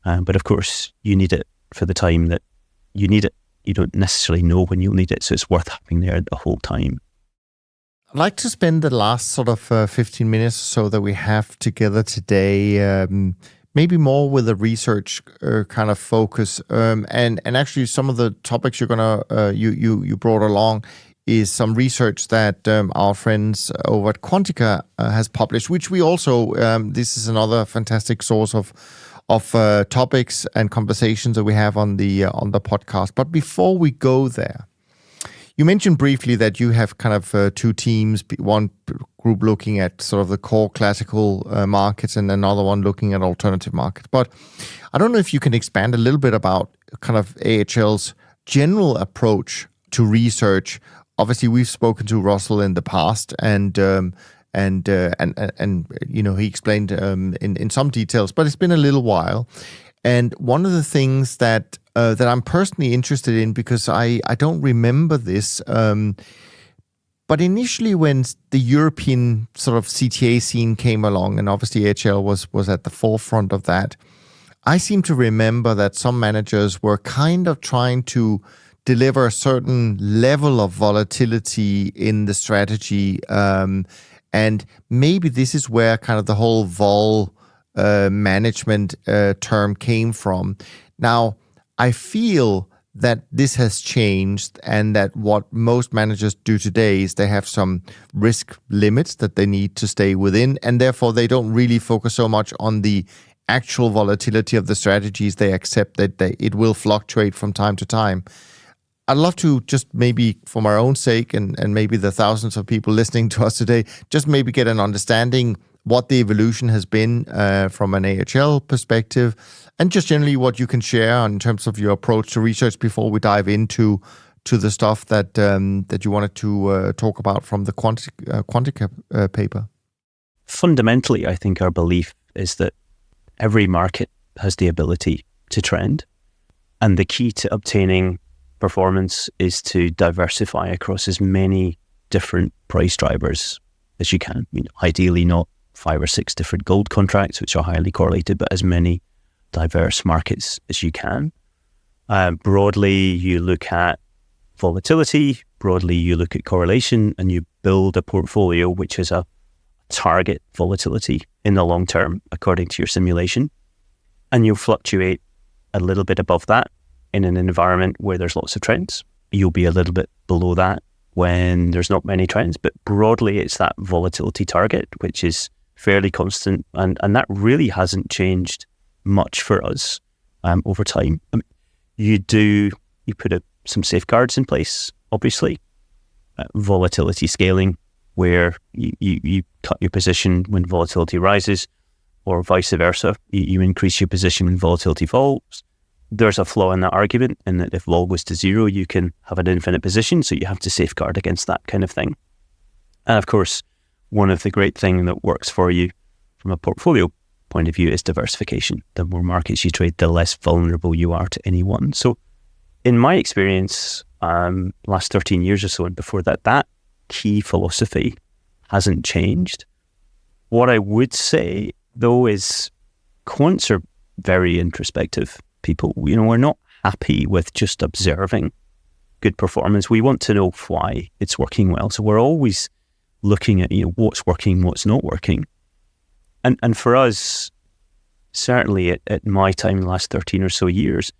But of course, you need it for the time that you need it. You don't necessarily know when you'll need it, so it's worth having there the whole time. I'd like to spend the last sort of 15 minutes or so that we have together today, maybe more with a research kind of focus. And actually, some of the topics you're gonna you brought along is some research that our friends over at Quantica has published, which we also, this is another fantastic source of topics and conversations that we have on the podcast. But before we go there, you mentioned briefly that you have kind of two teams, one group looking at sort of the core classical markets and another one looking at alternative markets. But I don't know if you can expand a little bit about kind of AHL's general approach to research. Obviously, we've spoken to Russell in the past, and he explained in some details, but it's been a little while. And one of the things that I'm personally interested in, because I don't remember this, but initially when the European sort of CTA scene came along, and obviously AHL was at the forefront of that, I seem to remember that some managers were kind of trying to deliver a certain level of volatility in the strategy. And maybe this is where kind of the whole vol management term came from. Now, I feel that this has changed, and that what most managers do today is they have some risk limits that they need to stay within, and therefore they don't really focus so much on the actual volatility of the strategies. They accept that it will fluctuate from time to time. I'd love to just maybe for my own sake and maybe the thousands of people listening to us today, just maybe get an understanding what the evolution has been from an AHL perspective, and just generally what you can share in terms of your approach to research before we dive into the stuff that you wanted to talk about from the Quantica paper. Fundamentally, I think our belief is that every market has the ability to trend, and the key to obtaining performance is to diversify across as many different price drivers as you can. Ideally, not 5 or 6 different gold contracts, which are highly correlated, but as many diverse markets as you can. Broadly, you look at volatility. Broadly, you look at correlation, and you build a portfolio which has a target volatility in the long term, according to your simulation. And you'll fluctuate a little bit above that in an environment where there's lots of trends. You'll be a little bit below that when there's not many trends. But broadly, it's that volatility target, which is fairly constant, and that really hasn't changed much for us over time. You put some safeguards in place, obviously. Volatility scaling, where you cut your position when volatility rises, or vice versa. You increase your position when volatility falls. There's a flaw in that argument, in that if vol goes to 0, you can have an infinite position, so you have to safeguard against that kind of thing. And of course, one of the great things that works for you from a portfolio point of view is diversification. The more markets you trade, the less vulnerable you are to any one. So in my experience, last 13 years or so and before that, that key philosophy hasn't changed. What I would say, though, is quants are very introspective people. We're not happy with just observing good performance. We want to know why it's working well. So we're always looking at what's working, what's not working. And for us, certainly at my time, the last 13 or so years,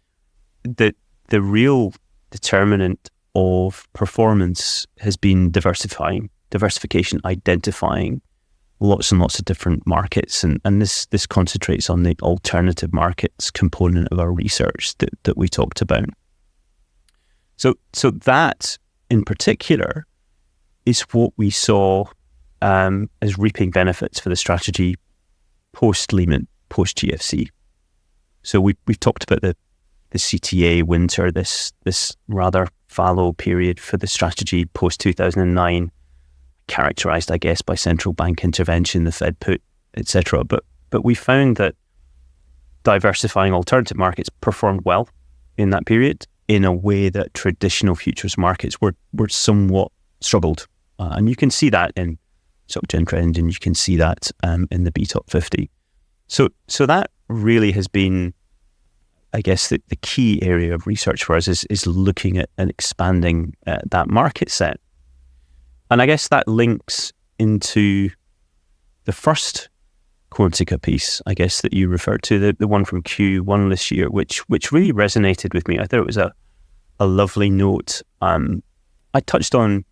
the real determinant of performance has been diversification, identifying lots and lots of different markets. And this concentrates on the alternative markets component of our research that we talked about. So that in particular is what we saw as reaping benefits for the strategy post-Lehman, post-GFC. So we've talked about the CTA winter, this rather fallow period for the strategy post-2009, characterized, I guess, by central bank intervention, the Fed put, etc. But we found that diversifying alternative markets performed well in that period in a way that traditional futures markets were somewhat struggled. And you can see that in SocGen Trend, and you can see that in the BTOP 50. So that really has been, I guess, the key area of research for us is looking at and expanding that market set. And I guess that links into the first Quantica piece, I guess, that you referred to, the one from Q1 this year, which really resonated with me. I thought it was a lovely note. I touched on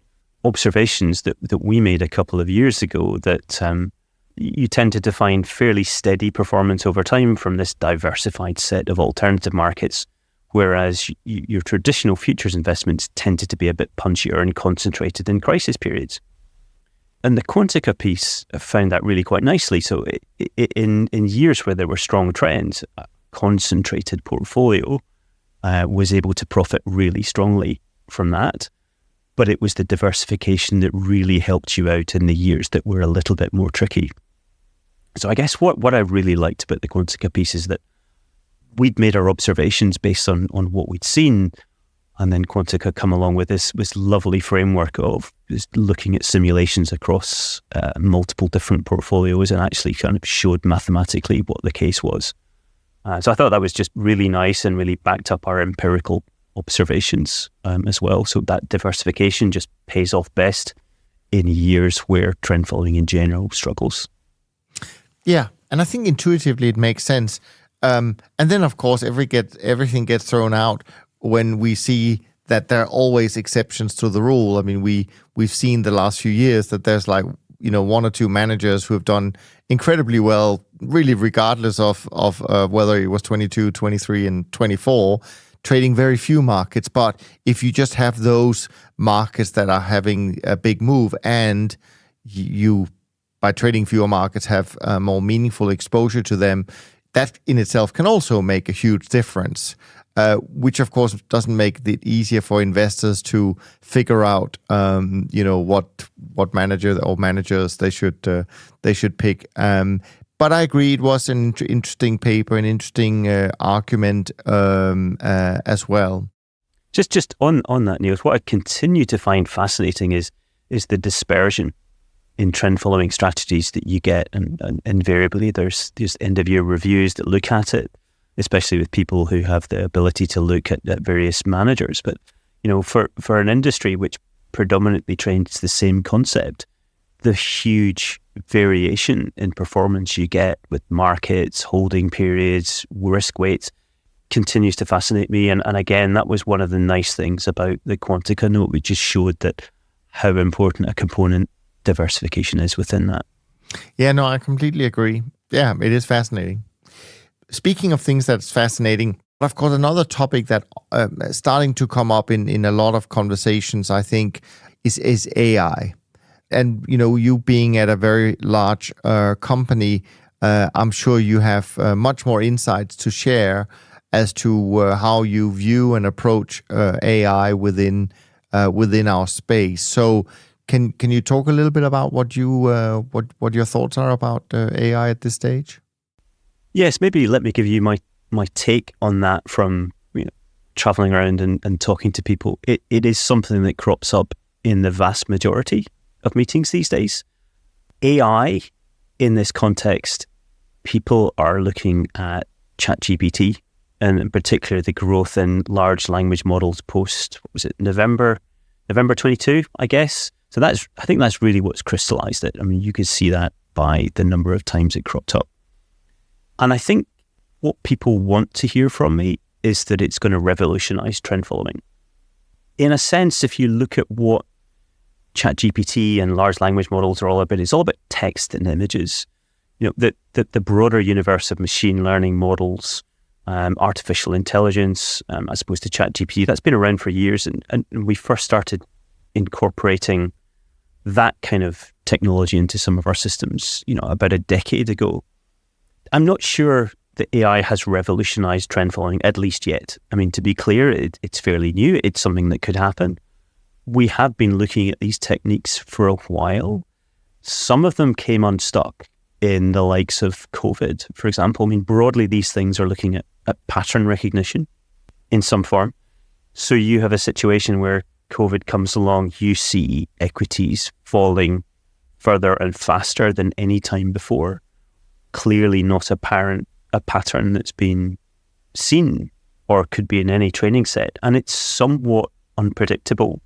observations that we made a couple of years ago that you tended to find fairly steady performance over time from this diversified set of alternative markets, whereas your traditional futures investments tended to be a bit punchier and concentrated in crisis periods. And the Quantica piece found that really quite nicely. So in years where there were strong trends, a concentrated portfolio was able to profit really strongly from that. But it was the diversification that really helped you out in the years that were a little bit more tricky. So I guess what I really liked about the Quantica piece is that we'd made our observations based on what we'd seen, and then Quantica come along with this lovely framework of just looking at simulations across multiple different portfolios and actually kind of showed mathematically what the case was. So I thought that was just really nice and really backed up our empirical observations as well. So that diversification just pays off best in years where trend following in general struggles. Yeah, and I think intuitively it makes sense. And then, of course, everything gets thrown out when we see that there are always exceptions to the rule. I mean, we've seen the last few years that there's one or two managers who have done incredibly well, really regardless of whether it was 22, 23, and 24, trading very few markets. But if you just have those markets that are having a big move, and you, by trading fewer markets, have a more meaningful exposure to them, that in itself can also make a huge difference. Which of course doesn't make it easier for investors to figure out, what manager or managers they should pick. But I agree, it was an interesting paper, an interesting argument as well. Just on that, Niels, what I continue to find fascinating is the dispersion in trend following strategies that you get, and invariably there's end of year reviews that look at it, especially with people who have the ability to look at various managers. But, for an industry which predominantly trades the same concept, the huge variation in performance you get with markets, holding periods, risk weights continues to fascinate me. And again, that was one of the nice things about the Quantica note, which just showed that how important a component diversification is within that. Yeah, no, I completely agree. Yeah, it is fascinating. Speaking of things that's fascinating, of course, another topic that starting to come up in a lot of conversations, I think, is AI. And, you being at a very large company, I'm sure you have much more insights to share as to how you view and approach AI within our space. So can you talk a little bit about what your thoughts are about AI at this stage? Yes, maybe let me give you my take on that from traveling around and talking to people. It is something that crops up in the vast majority of meetings these days. AI, in this context, people are looking at ChatGPT, and in particular the growth in large language models post, November 22, I guess. So I think that's really what's crystallized it. I mean, you could see that by the number of times it cropped up. And I think what people want to hear from me is that it's going to revolutionize trend following. In a sense, if you look at what ChatGPT and large language models are all about, it's all about text and images. The broader universe of machine learning models, artificial intelligence, as opposed to ChatGPT, that's been around for years. And we first started incorporating that kind of technology into some of our systems, about a decade ago. I'm not sure that AI has revolutionized trend following, at least yet. I mean, to be clear, it's fairly new. It's something that could happen. We have been looking at these techniques for a while. Some of them came unstuck in the likes of COVID, for example. I mean, broadly, these things are looking at pattern recognition in some form. So you have a situation where COVID comes along, you see equities falling further and faster than any time before. Clearly not a pattern that's been seen or could be in any training set. And it's somewhat unpredictable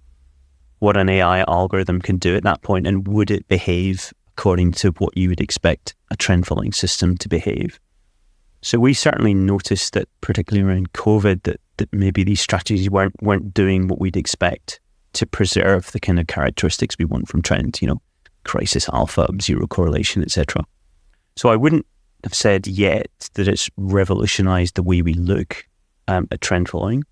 what an AI algorithm can do at that point, and would it behave according to what you would expect a trend following system to behave. So we certainly noticed that, particularly around COVID, that maybe these strategies weren't doing what we'd expect to preserve the kind of characteristics we want from trends, crisis alpha, zero correlation, etc. So I wouldn't have said yet that it's revolutionized the way we look at trend following,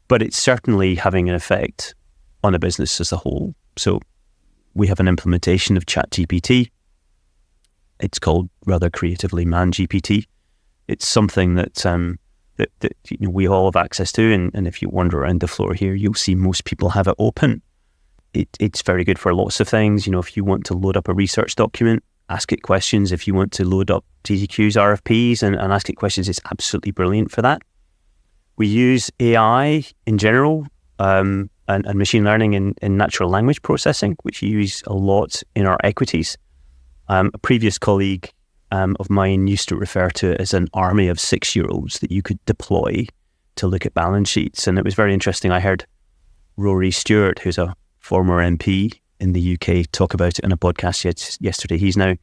but it's certainly having an effect on a business as a whole. So we have an implementation of ChatGPT. It's called rather creatively Man GPT. It's something that we all have access to, and if you wander around the floor here, you'll see most people have it open. It's very good for lots of things. If you want to load up a research document, ask it questions. If you want to load up TTQs, RFPs, and ask it questions, it's absolutely brilliant for that. We use AI in general and machine learning in natural language processing, which we use a lot in our equities. A previous colleague of mine used to refer to it as an army of 6-year-olds that you could deploy to look at balance sheets. And it was very interesting. I heard Rory Stewart, who's a former MP in the UK, talk about it in a podcast yesterday. He's now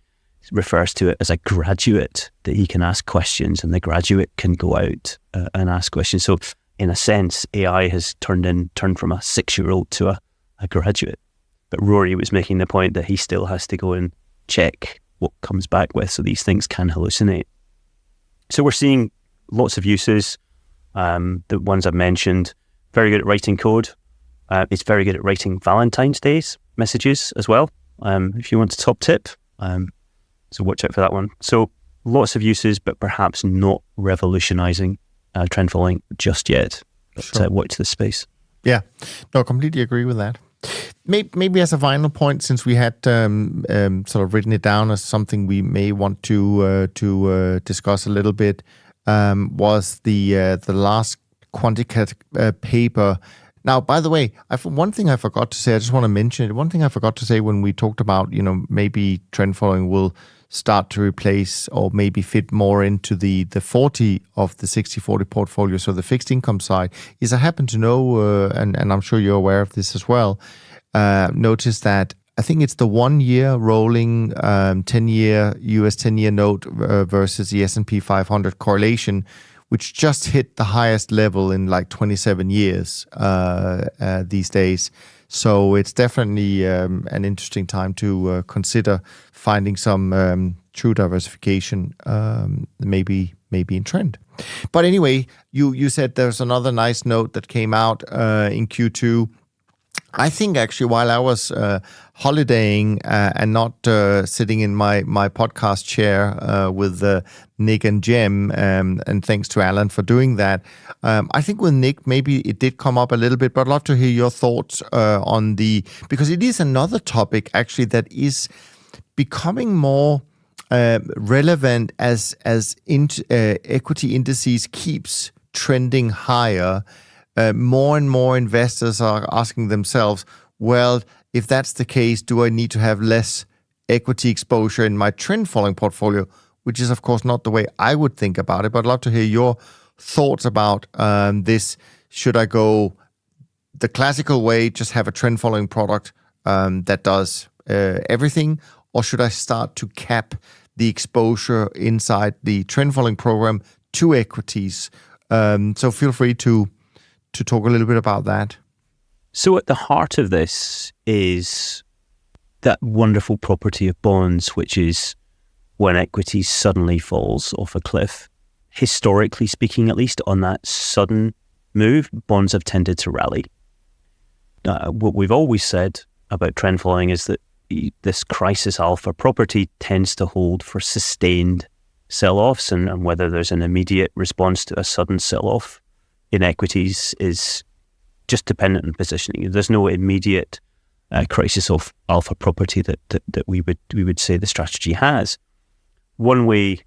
refers to it as a graduate, that he can ask questions and the graduate can go out and ask questions. So in a sense, AI has turned from a 6-year-old to a graduate. But Rory was making the point that he still has to go and check what comes back with, so these things can hallucinate. So we're seeing lots of uses. the ones I've mentioned. Very good at writing code. It's very good at writing Valentine's Day's messages as well. If you want a top tip, so watch out for that one. So lots of uses, but perhaps not revolutionizing trend following just yet. But Sure. Watch this space. Yeah, no, completely agree with that. Maybe as a final point, since we had sort of written it down as something we may want to discuss a little bit, was the last Quanticat paper. Now, by the way, one thing I forgot to say, I just want to mention it. One thing I forgot to say when we talked about, maybe trend following will start to replace or maybe fit more into the 40 of the 60-40 portfolio, so the fixed income side, is I happen to know, and I'm sure you're aware of this as well, notice that I think it's the 1 year rolling 10-year US 10-year note versus the S&P 500 correlation, which just hit the highest level in like 27 years these days. So it's definitely an interesting time to consider finding some true diversification, maybe in trend. But anyway, you said there's another nice note that came out in Q2. I think actually while I was holidaying and not sitting in my podcast chair with Nick and Jem, and thanks to Alan for doing that, I think with Nick, maybe it did come up a little bit, but I'd love to hear your thoughts on because it is another topic actually that is becoming more relevant as equity indices keeps trending higher. More and more investors are asking themselves, well, if that's the case, do I need to have less equity exposure in my trend following portfolio? Which is, of course, not the way I would think about it, but I'd love to hear your thoughts about this. Should I go the classical way, just have a trend following product that does everything, or should I start to cap the exposure inside the trend following program to equities? So feel free to talk a little bit about that. So at the heart of this is that wonderful property of bonds, which is when equity suddenly falls off a cliff. Historically speaking, at least, on that sudden move, bonds have tended to rally. What we've always said about trend following is that this crisis alpha property tends to hold for sustained sell-offs, and whether there's an immediate response to a sudden sell-off in equities is just dependent on positioning. There's no immediate crisis of alpha property that we would say the strategy has. One way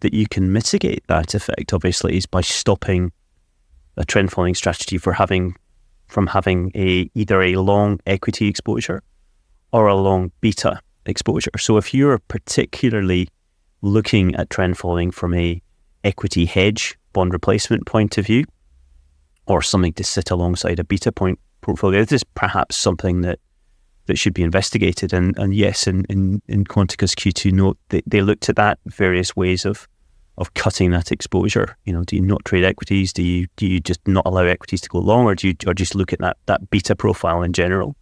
that you can mitigate that effect, obviously, is by stopping a trend following strategy from having either a long equity exposure or a long beta exposure. So if you're particularly looking at trend following from a equity hedge bond replacement point of view, or something to sit alongside a beta point portfolio, this is perhaps something that should be investigated. And yes, in Quantica's Q2 note, they looked at that, various ways of cutting that exposure. Do you not trade equities? Do you just not allow equities to go long, or do you just look at that beta profile in general?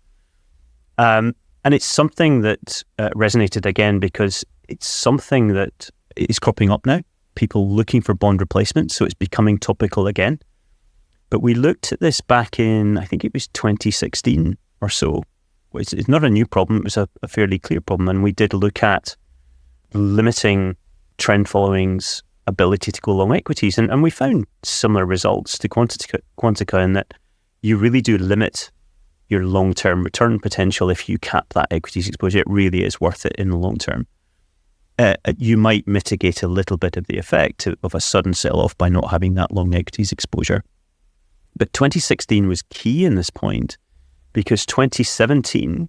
And it's something that resonated again because it's something that is cropping up now. People looking for bond replacements, so it's becoming topical again. But we looked at this back in, I think it was 2016 or so. It's not a new problem, it was a fairly clear problem. And we did look at limiting trend following's ability to go long equities. And we found similar results to Quantica in that you really do limit your long-term return potential if you cap that equities exposure. It really is worth it in the long term. You might mitigate a little bit of the effect of a sudden sell-off by not having that long equities exposure. But 2016 was key in this point because 2017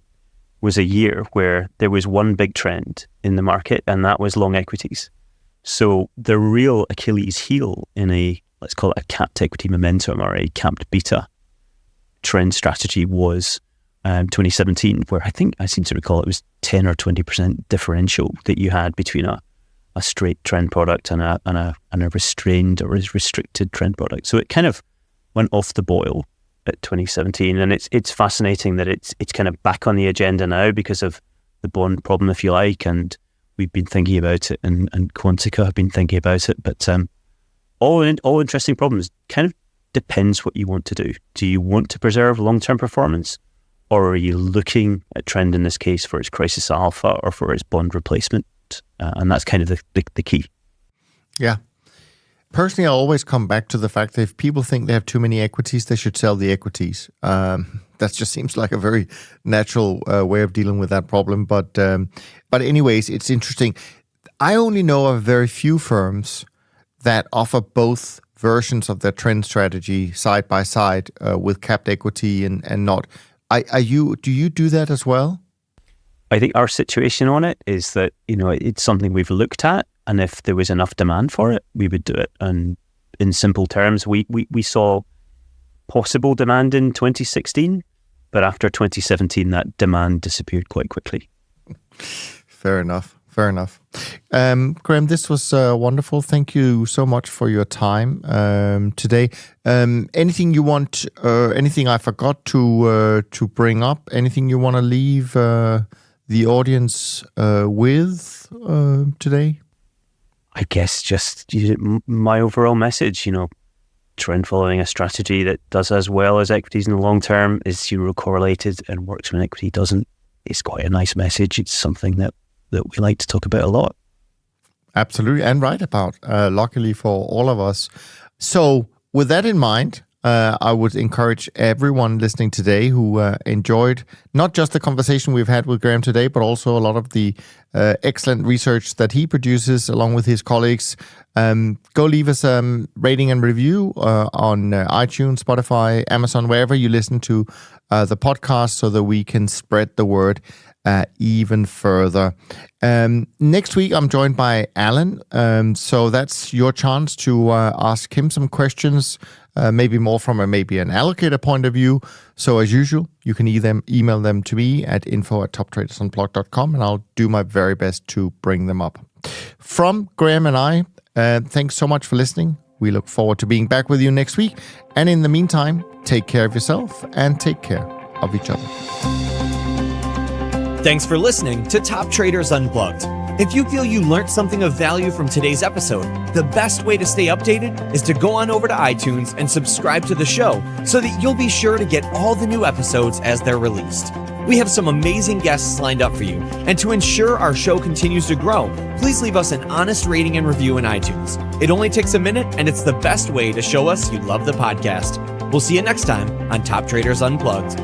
was a year where there was one big trend in the market, and that was long equities. So the real Achilles heel in let's call it a capped equity momentum or a capped beta trend strategy was 2017, where I seem to recall it was 10 or 20% differential that you had between a straight trend product and a restrained or restricted trend product. So it kind of went off the boil at 2017, and it's fascinating that it's kind of back on the agenda now because of the bond problem, if you like, and we've been thinking about it, and Quantica have been thinking about it. But all interesting problems. Kind of depends what you want to do. Do you want to preserve long-term performance, or are you looking at trend in this case for its crisis alpha or for its bond replacement? And that's kind of the key. Yeah. Personally, I always come back to the fact that if people think they have too many equities, they should sell the equities. That just seems like a very natural way of dealing with that problem. But anyways, it's interesting. I only know of very few firms that offer both versions of their trend strategy side by side with capped equity and not. Do you do that as well? I think our situation on it is that, it's something we've looked at, and if there was enough demand for it, we would do it. And in simple terms, we saw possible demand in 2016, but after 2017, that demand disappeared quite quickly. Fair enough. Graham, this was wonderful. Thank you so much for your time today. Anything you want, anything I forgot to bring up? Anything you want to leave the audience with today? I guess just my overall message, trend following a strategy that does as well as equities in the long term is zero correlated and works when equity doesn't. It's quite a nice message. It's something that we like to talk about a lot. Absolutely, and right about, luckily for all of us. So with that in mind, I would encourage everyone listening today who enjoyed not just the conversation we've had with Graham today, but also a lot of the excellent research that he produces along with his colleagues. Go leave us a rating and review on iTunes, Spotify, Amazon, wherever you listen to the podcast so that we can spread the word even further. Next week, I'm joined by Alan. So that's your chance to ask him some questions, maybe more from an allocator point of view. So as usual, you can email them to me at info@toptradersunplugged.com, and I'll do my very best to bring them up. From Graham and I, thanks so much for listening. We look forward to being back with you next week. And in the meantime, take care of yourself and take care of each other. Thanks for listening to Top Traders Unplugged. If you feel you learned something of value from today's episode, the best way to stay updated is to go on over to iTunes and subscribe to the show so that you'll be sure to get all the new episodes as they're released. We have some amazing guests lined up for you, and to ensure our show continues to grow, please leave us an honest rating and review in iTunes. It only takes a minute, and it's the best way to show us you love the podcast. We'll see you next time on Top Traders Unplugged.